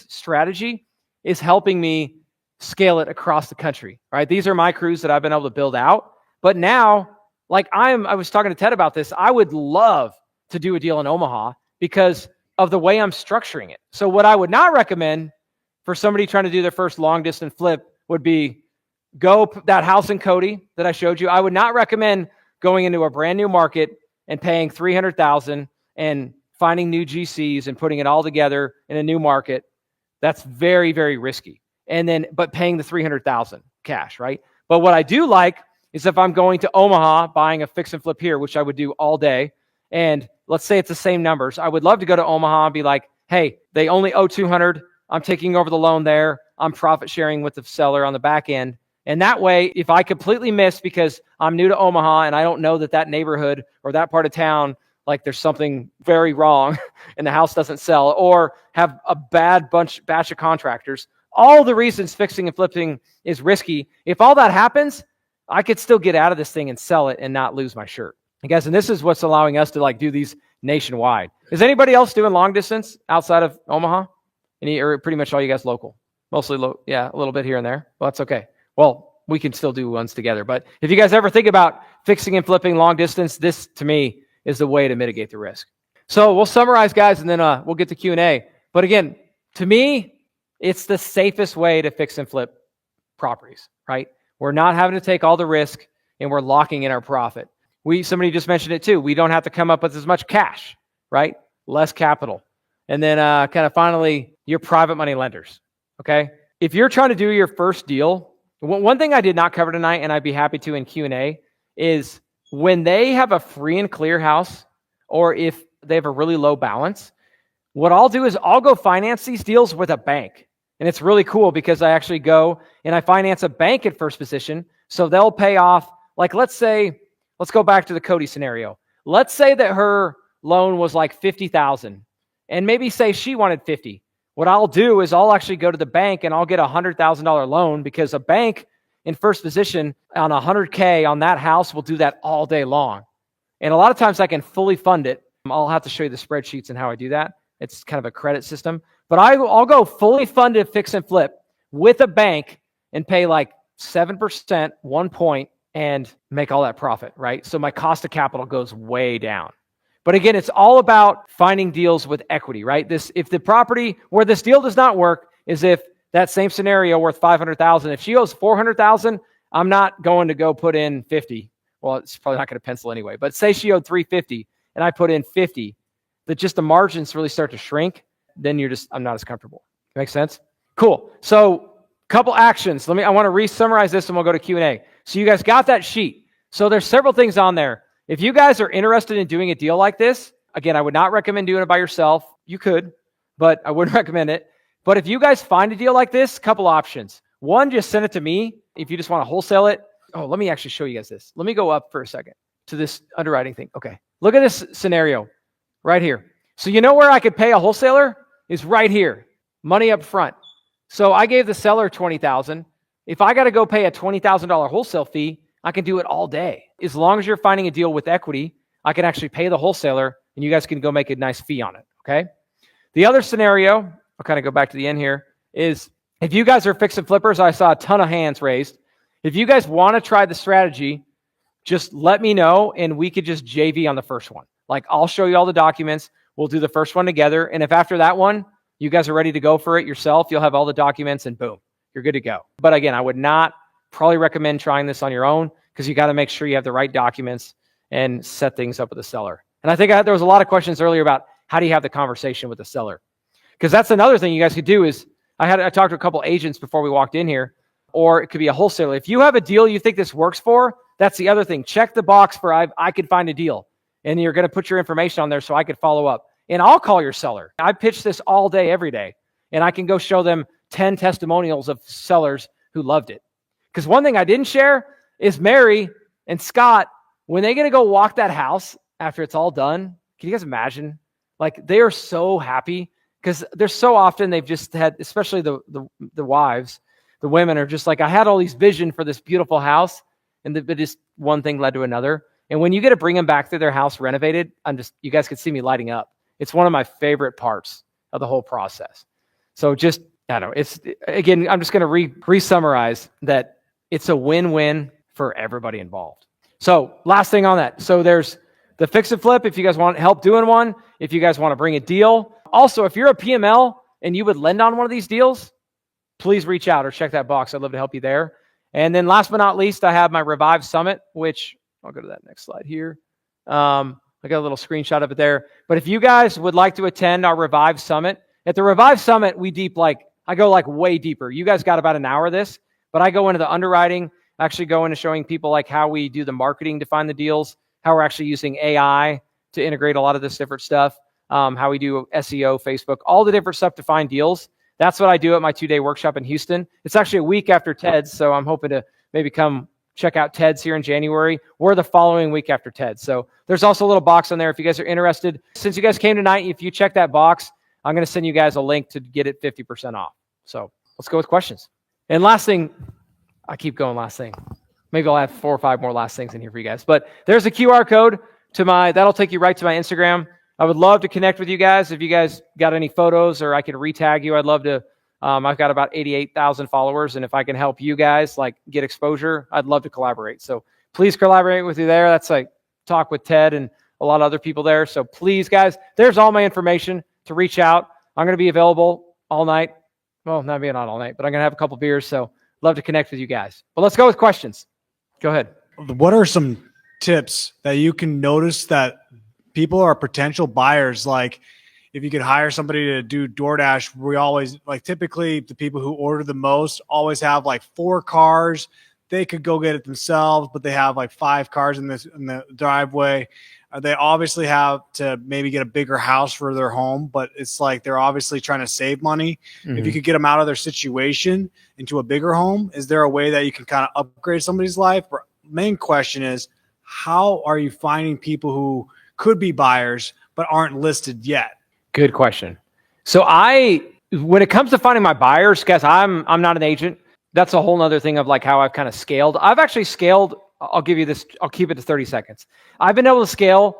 strategy is helping me scale it across the country, right? These are my crews that I've been able to build out. But now, like I was talking to Ted about this, I would love to do a deal in Omaha because of the way I'm structuring it. So what I would not recommend for somebody trying to do their first long distance flip would be that house in Cody that I showed you. I would not recommend going into a brand new market and paying $300,000 and finding new GCs and putting it all together in a new market. That's very, very risky. But paying the $300,000 cash, right? But what I do like is if I'm going to Omaha, buying a fix and flip here, which I would do all day, and let's say it's the same numbers. I would love to go to Omaha and be like, hey, they only owe $200. I'm taking over the loan there. I'm profit sharing with the seller on the back end. And that way, if I completely miss because I'm new to Omaha and I don't know that neighborhood or that part of town, like there's something very wrong and the house doesn't sell, or have a bad batch of contractors, all the reasons fixing and flipping is risky. If all that happens, I could still get out of this thing and sell it and not lose my shirt. And guys, and this is what's allowing us to do these nationwide. Is anybody else doing long distance outside of Omaha? Or pretty much all you guys local? Mostly a little bit here and there. Well, that's okay. Well, we can still do ones together. But if you guys ever think about fixing and flipping long distance, this to me is the way to mitigate the risk. So we'll summarize, guys, and then we'll get to Q&A. But again, to me, it's the safest way to fix and flip properties, right? We're not having to take all the risk and we're locking in our profit. Somebody just mentioned it too. We don't have to come up with as much cash, right? Less capital. And then kind of finally, your private money lenders, okay? If you're trying to do your first deal, one thing I did not cover tonight, and I'd be happy to in Q&A, is when they have a free and clear house, or if they have a really low balance, what I'll do is I'll go finance these deals with a bank. And it's really cool because I actually go and I finance a bank at first position. So they'll pay off, like let's go back to the Cody scenario. Let's say that her loan was like 50,000 and maybe say she wanted 50. What I'll do is I'll actually go to the bank and I'll get a $100,000 loan, because a bank in first position on $100K on that house will do that all day long. And a lot of times I can fully fund it. I'll have to show you the spreadsheets and how I do that. It's kind of a credit system. But I'll go fully funded fix and flip with a bank and pay like 7%, 1 point, and make all that profit, right? So my cost of capital goes way down. But again, it's all about finding deals with equity, right? If the property where this deal does not work is if that same scenario worth 500,000, if she owes 400,000, I'm not going to go put in 50. Well, it's probably not going to pencil anyway, but say she owed 350 and I put in 50, that just the margins really start to shrink. Then I'm not as comfortable. Make sense? Cool. So couple actions. I want to re-summarize this and we'll go to Q&A. So you guys got that sheet. So there's several things on there. If you guys are interested in doing a deal like this, again, I would not recommend doing it by yourself. You could, but I wouldn't recommend it. But if you guys find a deal like this, couple options. One, just send it to me. If you just want to wholesale it. Oh, let me actually show you guys this. Let me go up for a second to this underwriting thing. Okay. Look at this scenario right here. So you know where I could pay a wholesaler is right here. Money up front. So I gave the seller $20,000. If I got to go pay a $20,000 wholesale fee, I can do it all day. As long as you're finding a deal with equity, I can actually pay the wholesaler and you guys can go make a nice fee on it, okay? The other scenario, I'll kind of go back to the end here, is if you guys are fix and flippers, I saw a ton of hands raised. If you guys want to try the strategy, just let me know and we could just JV on the first one. Like I'll show you all the documents. We'll do the first one together. And if after that one, you guys are ready to go for it yourself, you'll have all the documents and boom, you're good to go. But again, I would not probably recommend trying this on your own because you got to make sure you have the right documents and set things up with the seller. And I think there was a lot of questions earlier about how do you have the conversation with the seller? Because that's another thing you guys could do is I talked to a couple agents before we walked in here, or it could be a wholesaler. If you have a deal you think this works for, that's the other thing. Check the box for I could find a deal. And you're going to put your information on there so I could follow up. And I'll call your seller. I pitch this all day, every day. And I can go show them 10 testimonials of sellers who loved it. Because one thing I didn't share is Mary and Scott, when they get to go walk that house after it's all done, can you guys imagine? Like they are so happy because there's so often they've just had, especially the wives, the women are just like, I had all these vision for this beautiful house. And just one thing led to another. And when you get to bring them back to their house renovated, you guys could see me lighting up. It's one of my favorite parts of the whole process. So just, I don't know, again, I'm just going to re-summarize that it's a win-win for everybody involved. So last thing on that. So there's the fix and flip if you guys want help doing one, if you guys want to bring a deal. Also, if you're a PML and you would lend on one of these deals, please reach out or check that box. I'd love to help you there. And then last but not least, I have my Revive Summit, which I'll go to that next slide here. I got a little screenshot of it there. But if you guys would like to attend our Revive Summit, at the Revive Summit, I go way deeper. You guys got about an hour of this, but I go into the underwriting, actually go into showing people like how we do the marketing to find the deals, how we're actually using AI to integrate a lot of this different stuff, how we do SEO, Facebook, all the different stuff to find deals. That's what I do at my 2-day workshop in Houston. It's actually a week after TEDS, so I'm hoping to maybe come check out TEDS here in January or the following week after TEDS. So there's also a little box on there if you guys are interested. Since you guys came tonight, if you check that box, I'm going to send you guys a link to get it 50% off. So let's go with questions. And last thing, I keep going last thing. Maybe I'll have 4 or 5 more last things in here for you guys. But there's a QR code that'll take you right to my Instagram. I would love to connect with you guys. If you guys got any photos or I can retag you, I'd love to. I've got about 88,000 followers. And if I can help you guys get exposure, I'd love to collaborate. So please collaborate with you there. That's talk with Ted and a lot of other people there. So please, guys, there's all my information to reach out. I'm going to be available all night. Well, not all night, but I'm going to have a couple beers. So love to connect with you guys. But let's go with questions. Go ahead. What are some tips that you can notice that people are potential buyers? Like if you could hire somebody to do DoorDash, we always typically the people who order the most always have 4 cars. They could go get it themselves, but they have 5 cars in the driveway. They obviously have to maybe get a bigger house for their home, but it's they're obviously trying to save money. Mm-hmm. If you could get them out of their situation into a bigger home, is there a way that you can kind of upgrade somebody's life? But main question is, how are you finding people who could be buyers but aren't listed yet? Good question. So when it comes to finding my buyers, guys, I'm not an agent. That's a whole nother thing of how I've kind of scaled. I've actually scaled. I'll give you this. I'll keep it to 30 seconds. I've been able to scale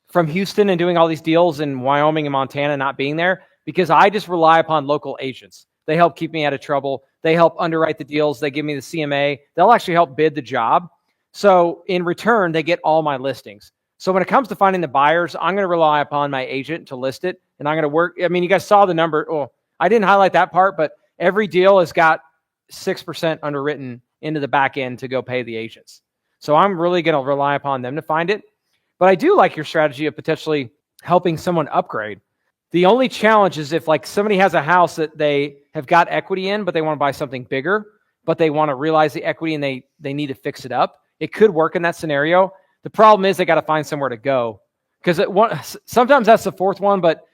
from Houston and doing all these deals in Wyoming and Montana, not being there, because I just rely upon local agents. They help keep me out of trouble. They help underwrite the deals. They give me the CMA. They'll actually help bid the job. So in return, they get all my listings. So when it comes to finding the buyers, I'm going to rely upon my agent to list it. And I'm going to work. I mean, you guys saw the number. Oh, I didn't highlight that part, but every deal has got 6% underwritten into the back end to go pay the agents. So I'm really going to rely upon them to find it. But I do like your strategy of potentially helping someone upgrade. The only challenge is if like somebody has a house that they have got equity in, but they want to buy something bigger, but they want to realize the equity and they need to fix it up. It could work in that scenario. The problem is they got to find somewhere to go, because sometimes that's the fourth one, but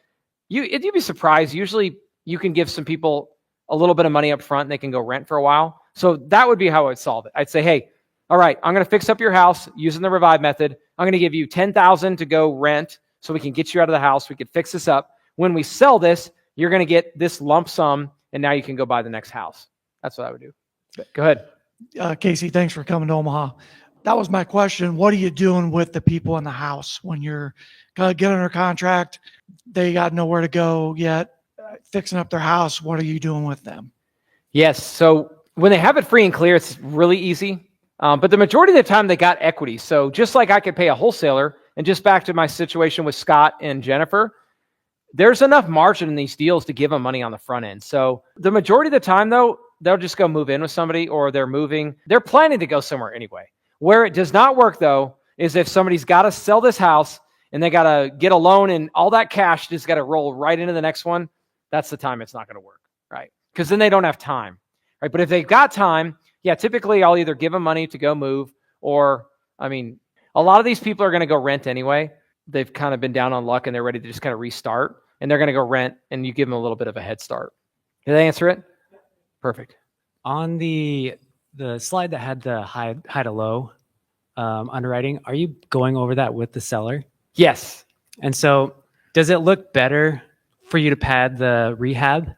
you'd be surprised. Usually you can give some people a little bit of money up front and they can go rent for a while. So that would be how I would solve it. I'd say, hey, all right, I'm going to fix up your house using the revive method. I'm going to give you $10,000 to go rent so we can get you out of the house. We could fix this up. When we sell this, you're going to get this lump sum, and now you can go buy the next house. That's what I would do. Go ahead. Casey, thanks for coming to Omaha. That was my question. What are you doing with the people in the house when you're going to get under contract? They got nowhere to go yet, fixing up their house. What are you doing with them? Yes. So when they have it free and clear, it's really easy. But the majority of the time they got equity. So just like I could pay a wholesaler, and just back to my situation with Scott and Jennifer, there's enough margin in these deals to give them money on the front end. So the majority of the time though, they'll just go move in with somebody, or they're moving. They're planning to go somewhere anyway. Where it does not work though, is if somebody's got to sell this house and they got to get a loan and all that cash just got to roll right into the next one. That's the time it's not going to work, right? Because then they don't have time, right? But if they've got time, yeah, typically I'll either give them money to go move, or, I mean, a lot of these people are going to go rent anyway. They've kind of been down on luck and they're ready to just kind of restart, and they're going to go rent, and you give them a little bit of a head start. Did I answer it? Perfect. On the slide that had the high to low underwriting, are you going over that with the seller? Yes. And so does it look better for you to pad the rehab?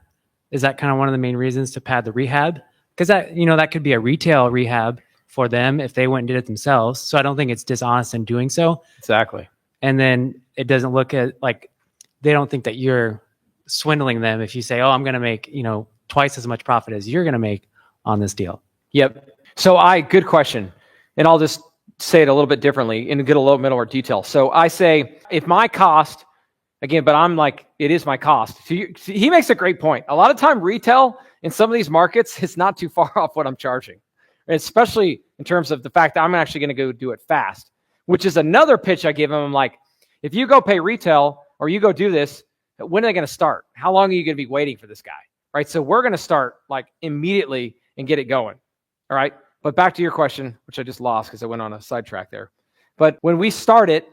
Is that kind of one of the main reasons to pad the rehab? Because that could be a retail rehab for them if they went and did it themselves. So I don't think it's dishonest in doing so. Exactly. And then it doesn't look like they don't think that you're swindling them if you say, oh, I'm going to make, twice as much profit as you're going to make on this deal. Yep. So good question. And I'll just say it a little bit differently and get a little bit more detail. So I say, if my cost, again, but I'm like, it is my cost. So he makes a great point. A lot of time retail in some of these markets, it's not too far off what I'm charging, especially in terms of the fact that I'm actually going to go do it fast, which is another pitch I give him. I'm like, if you go pay retail or you go do this, when are they going to start? How long are you going to be waiting for this guy? Right. So we're going to start like immediately and get it going. All right. But back to your question, which I just lost because I went on a sidetrack there. But when we start it,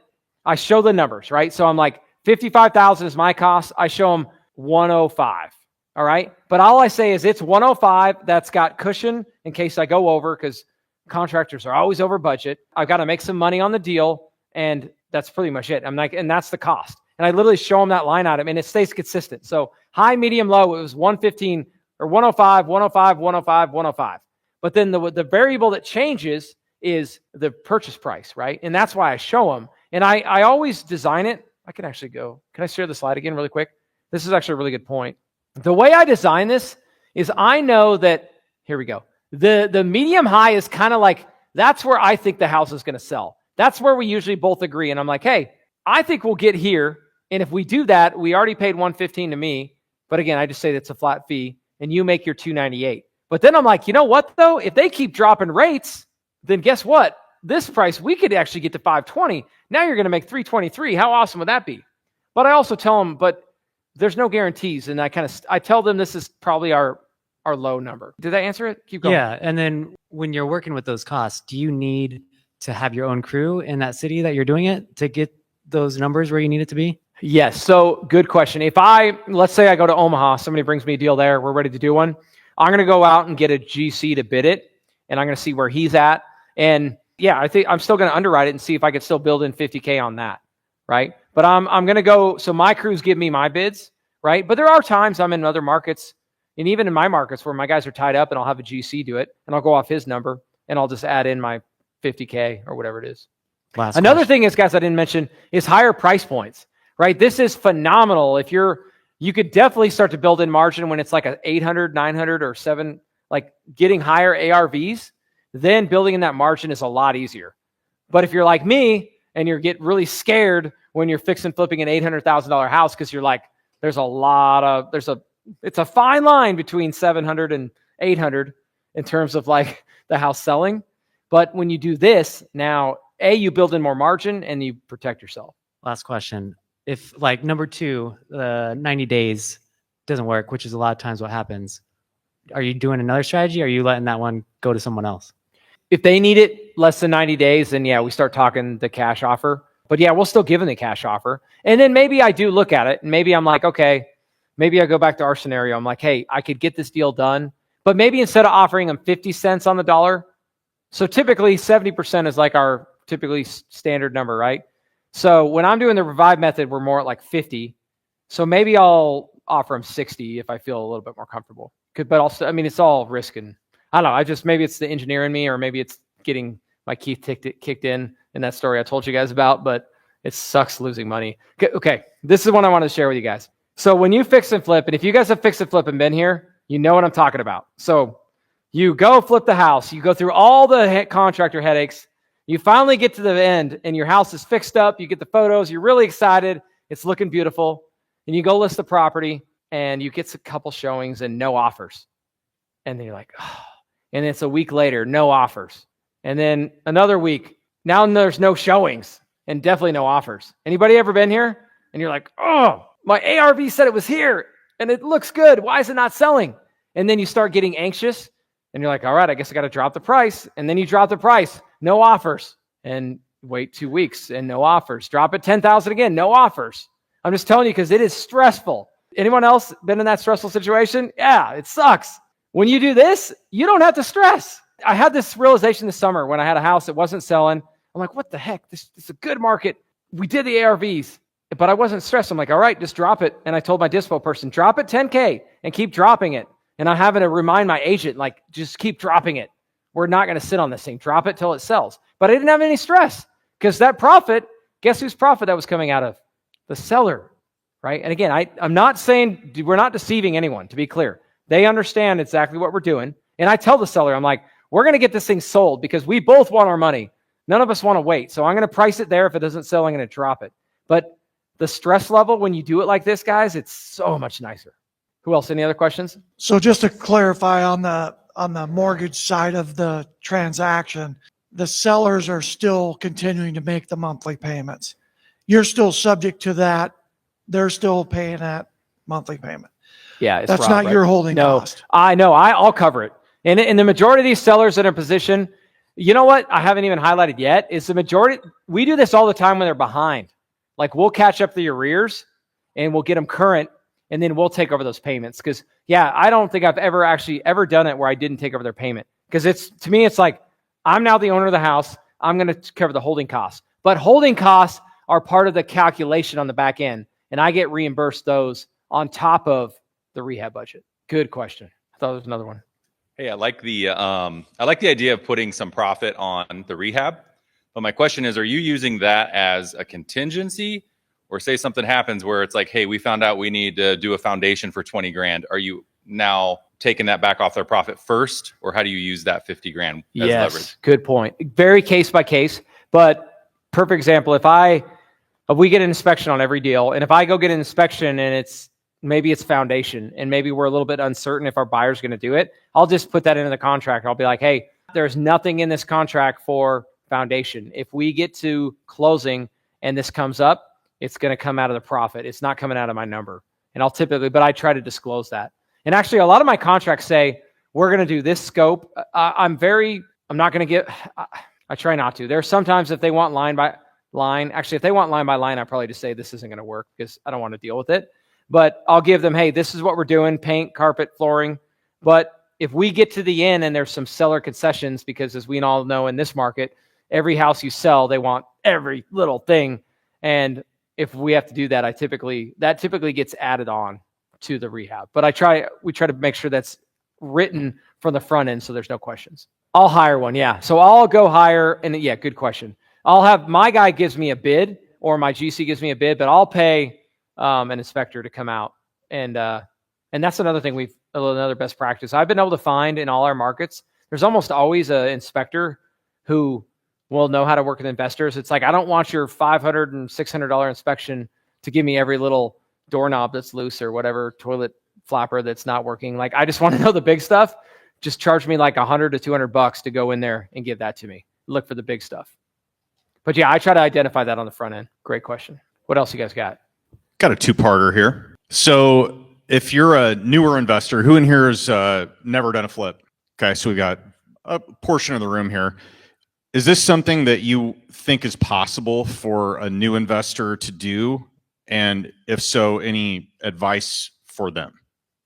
I show the numbers, right? So I'm like, 55,000 is my cost. I show them 105. All right. But all I say is it's 105. That's got cushion in case I go over, because contractors are always over budget. I've got to make some money on the deal, and that's pretty much it. I'm like, and that's the cost. And I literally show them that line item, and it stays consistent. So high, medium, low, it was 115 or 105, 105, 105, 105. But then the variable that changes is the purchase price, right? And that's why I show them. And I always design it. I can actually go. Can I share the slide again really quick? This is actually a really good point. The way I design this is I know that, here we go. The medium high is kind of like, that's where I think the house is going to sell. That's where we usually both agree. And I'm like, hey, I think we'll get here. And if we do that, we already paid 115 to me. But again, I just say that's a flat fee and you make your 298. But then I'm like, you know what though? If they keep dropping rates, then guess what? This price, we could actually get to 520. Now you're going to make 323. How awesome would that be? But I also tell them, but there's no guarantees. And I tell them this is probably our low number. Did that answer it? Keep going. Yeah. And then when you're working with those costs, do you need to have your own crew in that city that you're doing it to get those numbers where you need it to be? Yes. So good question. Let's say I go to Omaha, somebody brings me a deal there, we're ready to do one. I'm going to go out and get a GC to bid it, and I'm going to see where he's at. And yeah, I think I'm still going to underwrite it and see if I could still build in 50K on that. Right. But I'm going to go. So my crews give me my bids. Right. But there are times I'm in other markets, and even in my markets where my guys are tied up, and I'll have a GC do it, and I'll go off his number and I'll just add in my 50K or whatever it is. Another thing is, guys, I didn't mention is higher price points. Right. This is phenomenal. If you're You could definitely start to build in margin when it's like a 800, 900 or 7, like getting higher ARVs, then building in that margin is a lot easier. But if you're like me and you get really scared when you're fixing flipping an $800,000 house because you're like, it's a fine line between 700 and 800 in terms of like the house selling. But when you do this, now, you build in more margin and you protect yourself. Last question. If like number 2, 90 days doesn't work, which is a lot of times what happens, are you doing another strategy? Or are you letting that one go to someone else? If they need it less than 90 days, then yeah, we start talking the cash offer. But yeah, we'll still give them the cash offer. And then maybe I do look at it and maybe I'm like, okay, maybe I go back to our scenario. I'm like, hey, I could get this deal done. But maybe instead of offering them 50 cents on the dollar, so typically 70% is like our typically standard number, right? So when I'm doing the revive method, we're more at like 50. So maybe I'll offer them 60 if I feel a little bit more comfortable. But also, I mean, it's all risk and I don't know. Maybe it's the engineer in me, or maybe it's getting my teeth kicked in that story I told you guys about, but it sucks losing money. Okay. This is what I wanted to share with you guys. So when you fix and flip, and if you guys have fixed and flip and been here, you know what I'm talking about. So you go flip the house, you go through all the contractor headaches, you finally get to the end and your house is fixed up. You get the photos. You're really excited. It's looking beautiful. And you go list the property and you get a couple showings and no offers. And then you're like, oh. And it's a week later, no offers. And then another week, now there's no showings and definitely no offers. Anybody ever been here? And you're like, oh, my ARV said it was here and it looks good. Why is it not selling? And then you start getting anxious and you're like, all right, I guess I got to drop the price. And then you drop the price. No offers, and wait 2 weeks and no offers. Drop it 10,000 again, no offers. I'm just telling you because it is stressful. Anyone else been in that stressful situation? Yeah, it sucks. When you do this, you don't have to stress. I had this realization this summer when I had a house that wasn't selling. I'm like, what the heck? This is a good market. We did the ARVs, but I wasn't stressed. I'm like, all right, just drop it. And I told my dispo person, drop it 10K and keep dropping it. And I'm having to remind my agent, like, just keep dropping it. We're not going to sit on this thing. Drop it till it sells. But I didn't have any stress because that profit, guess whose profit that was coming out of? The seller, right? And again, I'm not saying we're not deceiving anyone, to be clear. They understand exactly what we're doing. And I tell the seller, I'm like, we're going to get this thing sold because we both want our money. None of us want to wait. So I'm going to price it there. If it doesn't sell, I'm going to drop it. But the stress level when you do it like this, guys, it's so much nicer. Who else? Any other questions? So just to clarify on the mortgage side of the transaction, the sellers are still continuing to make the monthly payments. You're still subject to that. They're still paying that monthly payment. Yeah, that's Rob, not right? your holding cost. I know. I'll cover it. And the majority of these sellers that are in position, you know what I haven't even highlighted yet is the majority. We do this all the time when they're behind. Like we'll catch up the arrears and we'll get them current. And then we'll take over those payments. Because, yeah, I don't think I've ever done it where I didn't take over their payment. Because to me, it's like, I'm now the owner of the house. I'm going to cover the holding costs. But holding costs are part of the calculation on the back end. And I get reimbursed those on top of the rehab budget. Good question. I thought there was another one. Hey, I like the idea of putting some profit on the rehab. But my question is, are you using that as a contingency? Or say something happens where it's like, hey, we found out we need to do a foundation for 20 grand. Are you now taking that back off their profit first? Or how do you use that 50 grand as leverage? Good point. Very case by case, but perfect example. If we get an inspection on every deal, and if I go get an inspection and maybe it's foundation, and maybe we're a little bit uncertain if our buyer's going to do it, I'll just put that into the contract. I'll be like, hey, there's nothing in this contract for foundation. If we get to closing and this comes up, it's going to come out of the profit. It's not coming out of my number. And but I try to disclose that. And actually, a lot of my contracts say, we're going to do this scope. I try not to. There are sometimes if they want line by line, actually, if they want line by line, I probably just say this isn't going to work because I don't want to deal with it. But I'll give them, hey, this is what we're doing, paint, carpet, flooring. But if we get to the end and there's some seller concessions, because as we all know in this market, every house you sell, they want every little thing. And if we have to do that, that typically gets added on to the rehab. But we try to make sure that's written from the front end so there's no questions. I'll hire one, yeah. So I'll go hire, and yeah, good question. I'll have my guy gives me a bid or my GC gives me a bid, but I'll pay an inspector to come out And that's another thing another best practice I've been able to find in all our markets. There's almost always an inspector who will know how to work with investors. It's like, I don't want your $500 and $600 inspection to give me every little doorknob that's loose or whatever toilet flapper that's not working. Like, I just want to know the big stuff. Just charge me like $100 to $200 to go in there and give that to me. Look for the big stuff. But yeah, I try to identify that on the front end. Great question. What else you guys got? Got a two-parter here. So if you're a newer investor, who in here has never done a flip? Okay, so we got a portion of the room here. Is this something that you think is possible for a new investor to do? And if so, any advice for them?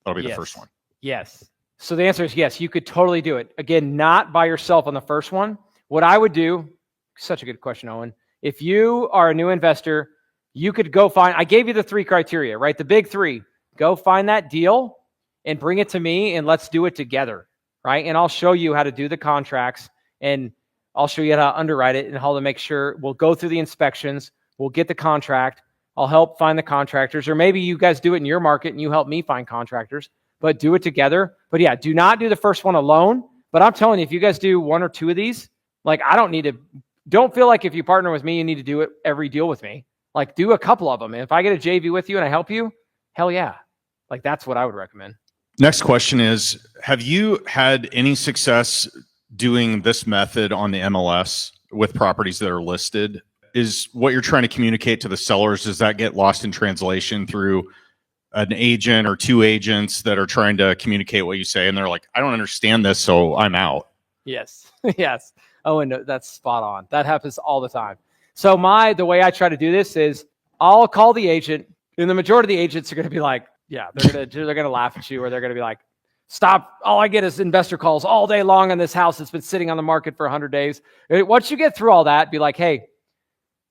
That'll be the first one. Yes. So the answer is yes, you could totally do it. Again, not by yourself on the first one. What I would do, such a good question, Owen. If you are a new investor, you could go find, I gave you the 3 criteria, right? The big 3. Go find that deal and bring it to me and let's do it together, right? And I'll show you how to do the contracts and I'll show you how to underwrite it and how to make sure we'll go through the inspections. We'll get the contract. I'll help find the contractors, or maybe you guys do it in your market and you help me find contractors, but do it together. But yeah, do not do the first one alone. But I'm telling you, if you guys do 1 or 2 of these, like, don't feel like if you partner with me, you need to do it every deal with me. Like, do a couple of them. And if I get a JV with you and I help you, hell yeah. Like, that's what I would recommend. Next question is, have you had any success doing this method on the MLS with properties that are listed? Is what you're trying to communicate to the sellers, does that get lost in translation through an agent or 2 agents that are trying to communicate what you say? And they're like, I don't understand this, so I'm out. Yes. Yes. Oh, and that's spot on. That happens all the time. So the way I try to do this is I'll call the agent, and the majority of the agents are going to be like, yeah, they're going to laugh at you, or they're going to be like, stop. All I get is investor calls all day long on this house that's been sitting on the market for 100 days. Once you get through all that, be like, hey,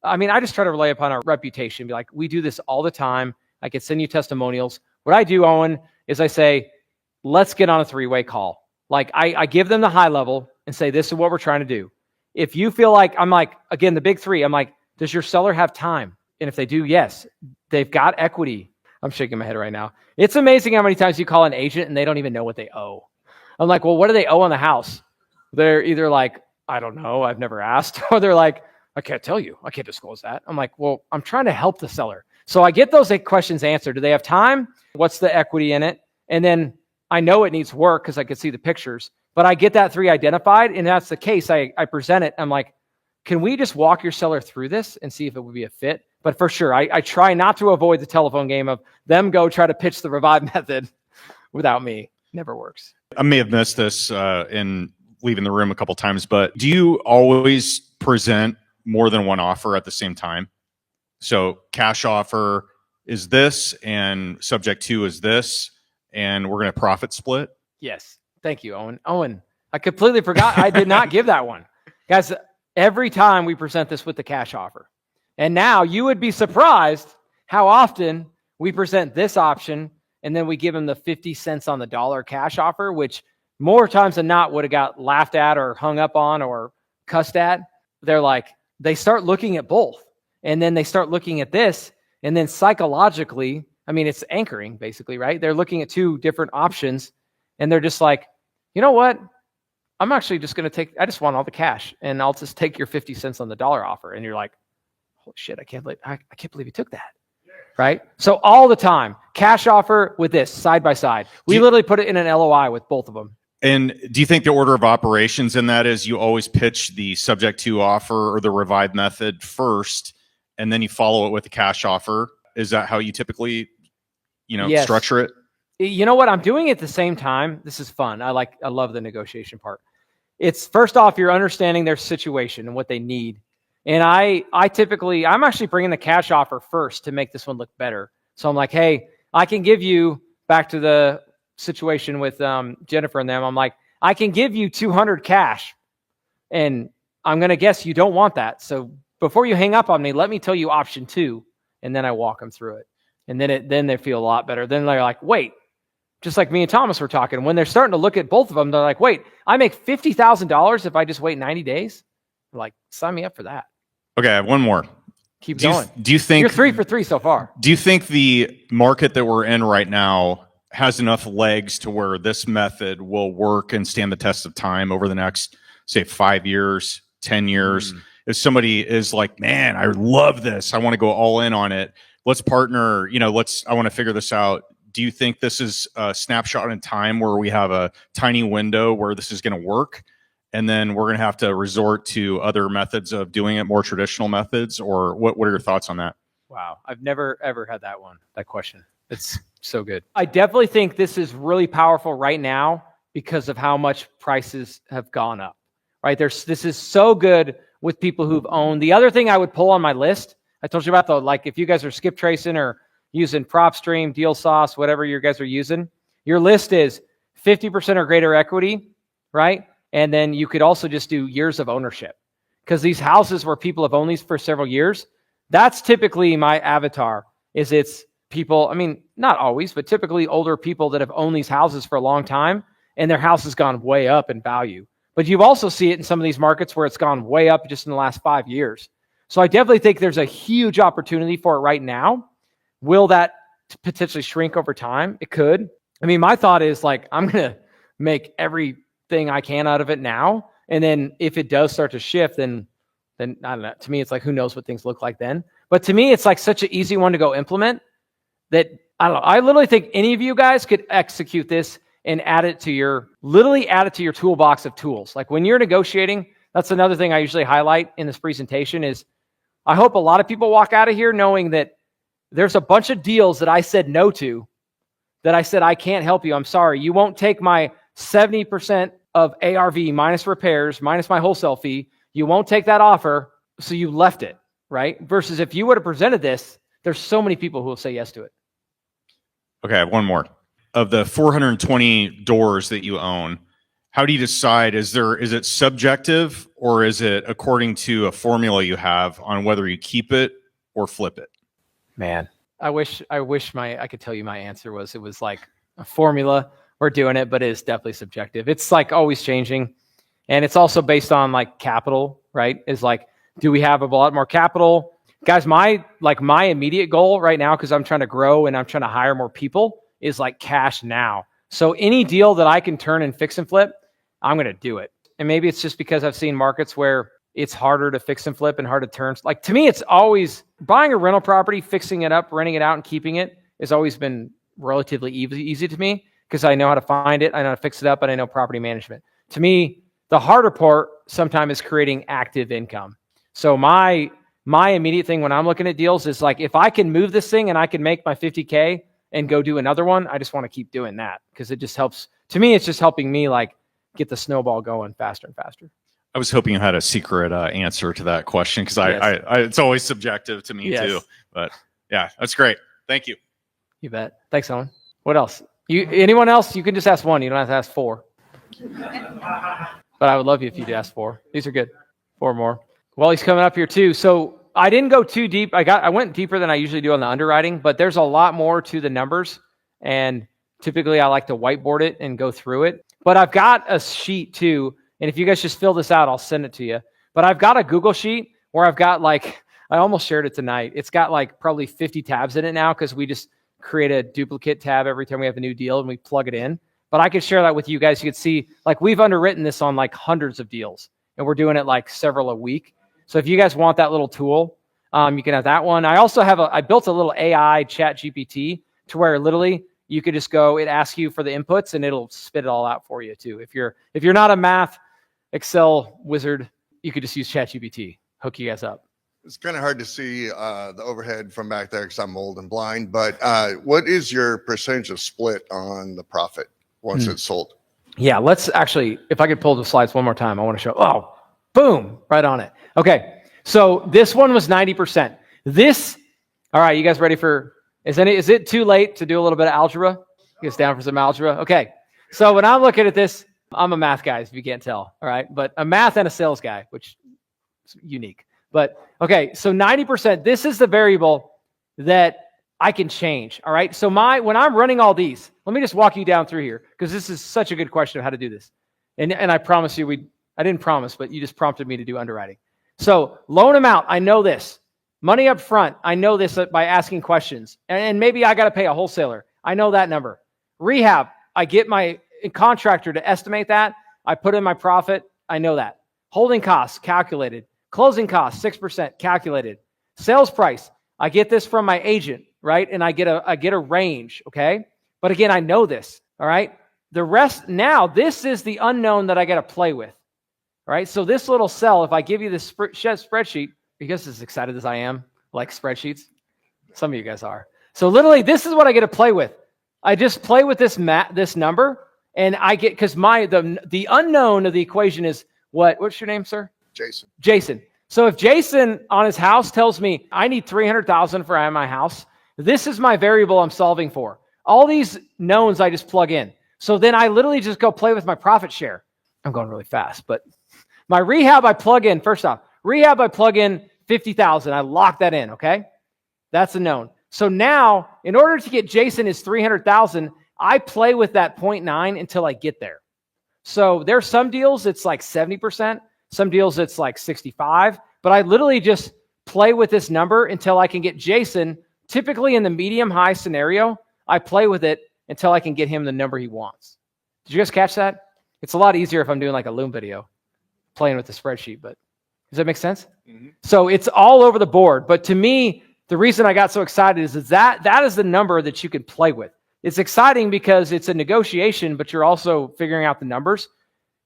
I just try to rely upon our reputation. Be like, we do this all the time. I can send you testimonials. What I do, Owen, is I say, let's get on a 3-way call. Like, I give them the high level and say, this is what we're trying to do. If you feel like, I'm like, again, the big 3, I'm like, does your seller have time? And if they do, yes, they've got equity. I'm shaking my head right now. It's amazing how many times you call an agent and they don't even know what they owe. I'm like, well, what do they owe on the house? They're either like, I don't know, I've never asked, or they're like, I can't tell you. I can't disclose that. I'm like, well, I'm trying to help the seller. So I get those questions answered. Do they have time? What's the equity in it? And then I know it needs work because I can see the pictures, but I get that 3 identified, and that's the case. I present it. I'm like, can we just walk your seller through this and see if it would be a fit? But for sure, I try not to avoid the telephone game of them go try to pitch the revive method without me. Never works. I may have missed this in leaving the room a couple times, but do you always present more than one offer at the same time? So cash offer is this, and subject to is this, and we're going to profit split? Yes. Thank you, Owen. Owen, I completely forgot. I did not give that one. Guys, every time we present this with the cash offer. And now you would be surprised how often we present this option and then we give them the 50 cents on the dollar cash offer, which more times than not would have got laughed at or hung up on or cussed at. They're like, they start looking at both. And then they start looking at this. And then psychologically, it's anchoring basically, right? They're looking at 2 different options and they're just like, you know what? I'm actually just going to I just want all the cash and I'll just take your 50 cents on the dollar offer. And you're like, holy shit, I can't believe you took that. Right? So all the time, cash offer with this side by side. We literally put it in an LOI with both of them. And do you think the order of operations in that is you always pitch the subject to offer or the revive method first, and then you follow it with the cash offer? Is that how you typically, Yes. structure it? You know what? I'm doing it at the same time. This is fun. I love the negotiation part. It's first off, you're understanding their situation and what they need. And I'm actually bringing the cash offer first to make this one look better. So I'm like, hey, I can give you, back to the situation with Jennifer and them, I'm like, I can give you 200 cash. And I'm going to guess you don't want that. So before you hang up on me, let me tell you option 2. And then I walk them through it. And then they feel a lot better. Then they're like, wait, just like me and Thomas were talking, when they're starting to look at both of them, they're like, wait, I make $50,000 if I just wait 90 days. They're like, sign me up for that. Okay, I have one more. keep going. Do you think You're 3 for 3 so far? Do you think the market that we're in right now has enough legs to where this method will work and stand the test of time over the next, say, 5 years, 10 years? If somebody is like, man, I love this, I want to go all in on it, let's partner, I want to figure this out. Do you think this is a snapshot in time where we have a tiny window where this is going to work? And then we're going to have to resort to other methods of doing it, more traditional methods, or what are your thoughts on that? Wow. I've never, ever had that question. It's so good. I definitely think this is really powerful right now because of how much prices have gone up, right? This is so good with people who've owned. The other thing I would pull on my list, I told you about if you guys are skip tracing or using PropStream, Deal Sauce, whatever you guys are using, your list is 50% or greater equity, right? And then you could also just do years of ownership, because these houses where people have owned these for several years, that's typically my avatar. It's people, I mean, not always, but typically older people that have owned these houses for a long time, and their house has gone way up in value. But you also see it in some of these markets where it's gone way up just in the last 5 years. So I definitely think there's a huge opportunity for it right now. Will that potentially shrink over time? It could. I mean, my thought is I'm going to make everything I can out of it now. And then if it does start to shift, then I don't know. To me, it's who knows what things look like then. But to me, it's such an easy one to go implement that I don't know. I literally think any of you guys could execute this and add it to your toolbox of tools. When you're negotiating, that's another thing I usually highlight in this presentation is I hope a lot of people walk out of here knowing that there's a bunch of deals that I said no to, that I said, I can't help you. I'm sorry. You won't take my 70% of ARV minus repairs, minus my wholesale fee. You won't take that offer. So you left it, right? Versus if you would have presented this, there's so many people who will say yes to it. Okay, I have one more. Of the 420 doors that you own, how do you decide? Is it subjective, or is it according to a formula you have on whether you keep it or flip it? Man, I wish I could tell you my answer was it was a formula. We're doing it, but it is definitely subjective. It's always changing. And it's also based on capital, right? Is do we have a lot more capital? Guys, my immediate goal right now, because I'm trying to grow and I'm trying to hire more people, is cash now. So any deal that I can turn and fix and flip, I'm going to do it. And maybe it's just because I've seen markets where it's harder to fix and flip and hard to turn. To me, it's always buying a rental property, fixing it up, renting it out, and keeping it has always been relatively easy to me because I know how to find it, I know how to fix it up, and I know property management. To me, the harder part sometimes is creating active income. So my immediate thing when I'm looking at deals is if I can move this thing and I can make my 50K and go do another one, I just want to keep doing that because it just helps. To me, it's just helping me get the snowball going faster and faster. I was hoping you had a secret answer to that question because I it's always subjective to me too. But yeah, that's great. Thank you. You bet. Thanks, Owen. What else? Anyone else? You can just ask one. You don't have to ask four. But I would love you if you'd ask four. These are good. Four more. Well, he's coming up here too. So I didn't go too deep. I went deeper than I usually do on the underwriting, but there's a lot more to the numbers. And typically I like to whiteboard it and go through it. But I've got a sheet too. And if you guys just fill this out, I'll send it to you. But I've got a Google sheet where I've got I almost shared it tonight. It's got probably 50 tabs in it now because we just create a duplicate tab every time we have a new deal and we plug it in. But I could share that with you guys. You could see we've underwritten this on hundreds of deals and we're doing it several a week. So if you guys want that little tool, you can have that one. I also I built a little AI chat GPT to where literally you could just go, it asks you for the inputs and it'll spit it all out for you too. If you're not a math Excel wizard, you could just use ChatGPT, hook you guys up. It's kind of hard to see the overhead from back there because I'm old and blind, but what is your percentage of split on the profit once it's sold? Yeah, let's actually, if I could pull the slides one more time, I want to show, oh, boom, right on it. Okay, so this one was 90%. All right, you guys ready for, is it too late to do a little bit of algebra? You guys down for some algebra? Okay, so when I'm looking at this, I'm a math guy, if you can't tell, all right? But a math and a sales guy, which is unique. But, okay, so 90%, this is the variable that I can change, all right? So when I'm running all these, let me just walk you down through here, because this is such a good question of how to do this. And I promise you, I didn't promise, but you just prompted me to do underwriting. So loan amount, I know this. Money up front, I know this by asking questions. And maybe I got to pay a wholesaler. I know that number. Rehab, I get my contractor to estimate that. I put in my profit. I know that. Holding costs, calculated. Closing costs, 6%, calculated. Sales price, I get this from my agent, right? And I get a range, okay? But again, I know this, all right? The rest, now, this is the unknown that I got to play with, all right? So this little cell, if I give you this spreadsheet, you guys as excited as I am, like spreadsheets? Some of you guys are. So literally, this is what I get to play with. I just play with this number, and I get, because the unknown of the equation is what's your name, sir? Jason. Jason. So if Jason on his house tells me I need $300,000 for my house, this is my variable I'm solving for. All these knowns I just plug in. So then I literally just go play with my profit share. I'm going really fast, but my rehab I plug in, first off, rehab I plug in 50,000. I lock that in, okay? That's a known. So now, in order to get Jason his 300,000, I play with that 0.9 until I get there. So there's some deals it's like 70%, some deals it's like 65, but I literally just play with this number until I can get Jason. Typically in the medium high scenario, I play with it until I can get him the number he wants. Did you guys catch that? It's a lot easier if I'm doing like a Loom video, playing with the spreadsheet, but does that make sense? Mm-hmm. So it's all over the board. But to me, the reason I got so excited is that is the number that you can play with. It's exciting because it's a negotiation, but you're also figuring out the numbers.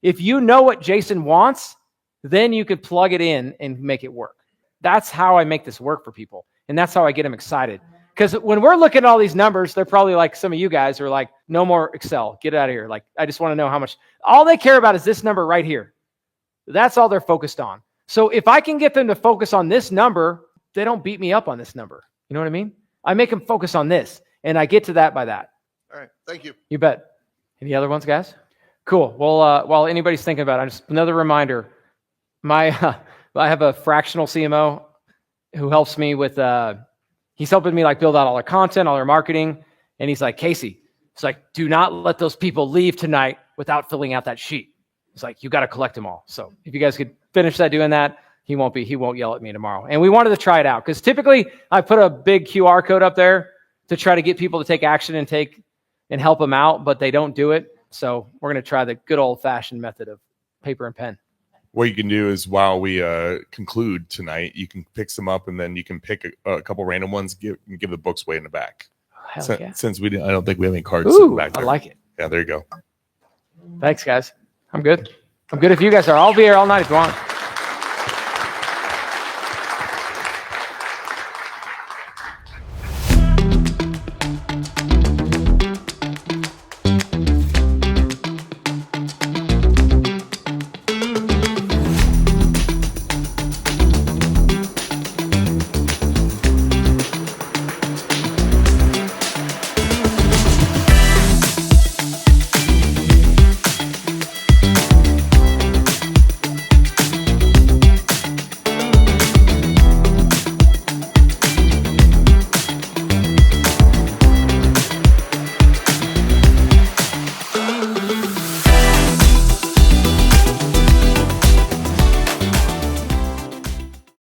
If you know what Jason wants, then you could plug it in and make it work. That's how I make this work for people. And that's how I get them excited. Because when we're looking at all these numbers, they're probably like some of you guys are like, no more Excel, get it out of here. Like, I just want to know how much. All they care about is this number right here. That's all they're focused on. So if I can get them to focus on this number, they don't beat me up on this number. You know what I mean? I make them focus on this, and I get to that by that. All right. Thank you. You bet. Any other ones, guys? Cool. Well, while anybody's thinking about it, just another reminder. I have a fractional CMO who helps me with, he's helping me like build out all our content, all our marketing. And he's like, Casey, it's like, do not let those people leave tonight without filling out that sheet. It's like, you got to collect them all. So if you guys could finish doing that, he won't yell at me tomorrow. And we wanted to try it out because typically I put a big QR code up there to try to get people to take action and help them out, but they don't do it. So we're going to try the good old fashioned method of paper and pen. What you can do is while we conclude tonight, you can pick some up and then you can pick a couple random ones, give the books away in the back. Yeah. Since I don't think we have any cards Ooh, back there. I like it. Yeah, there you go. Thanks, guys. I'm good. I'm good if you guys are. I'll be here all night if you want.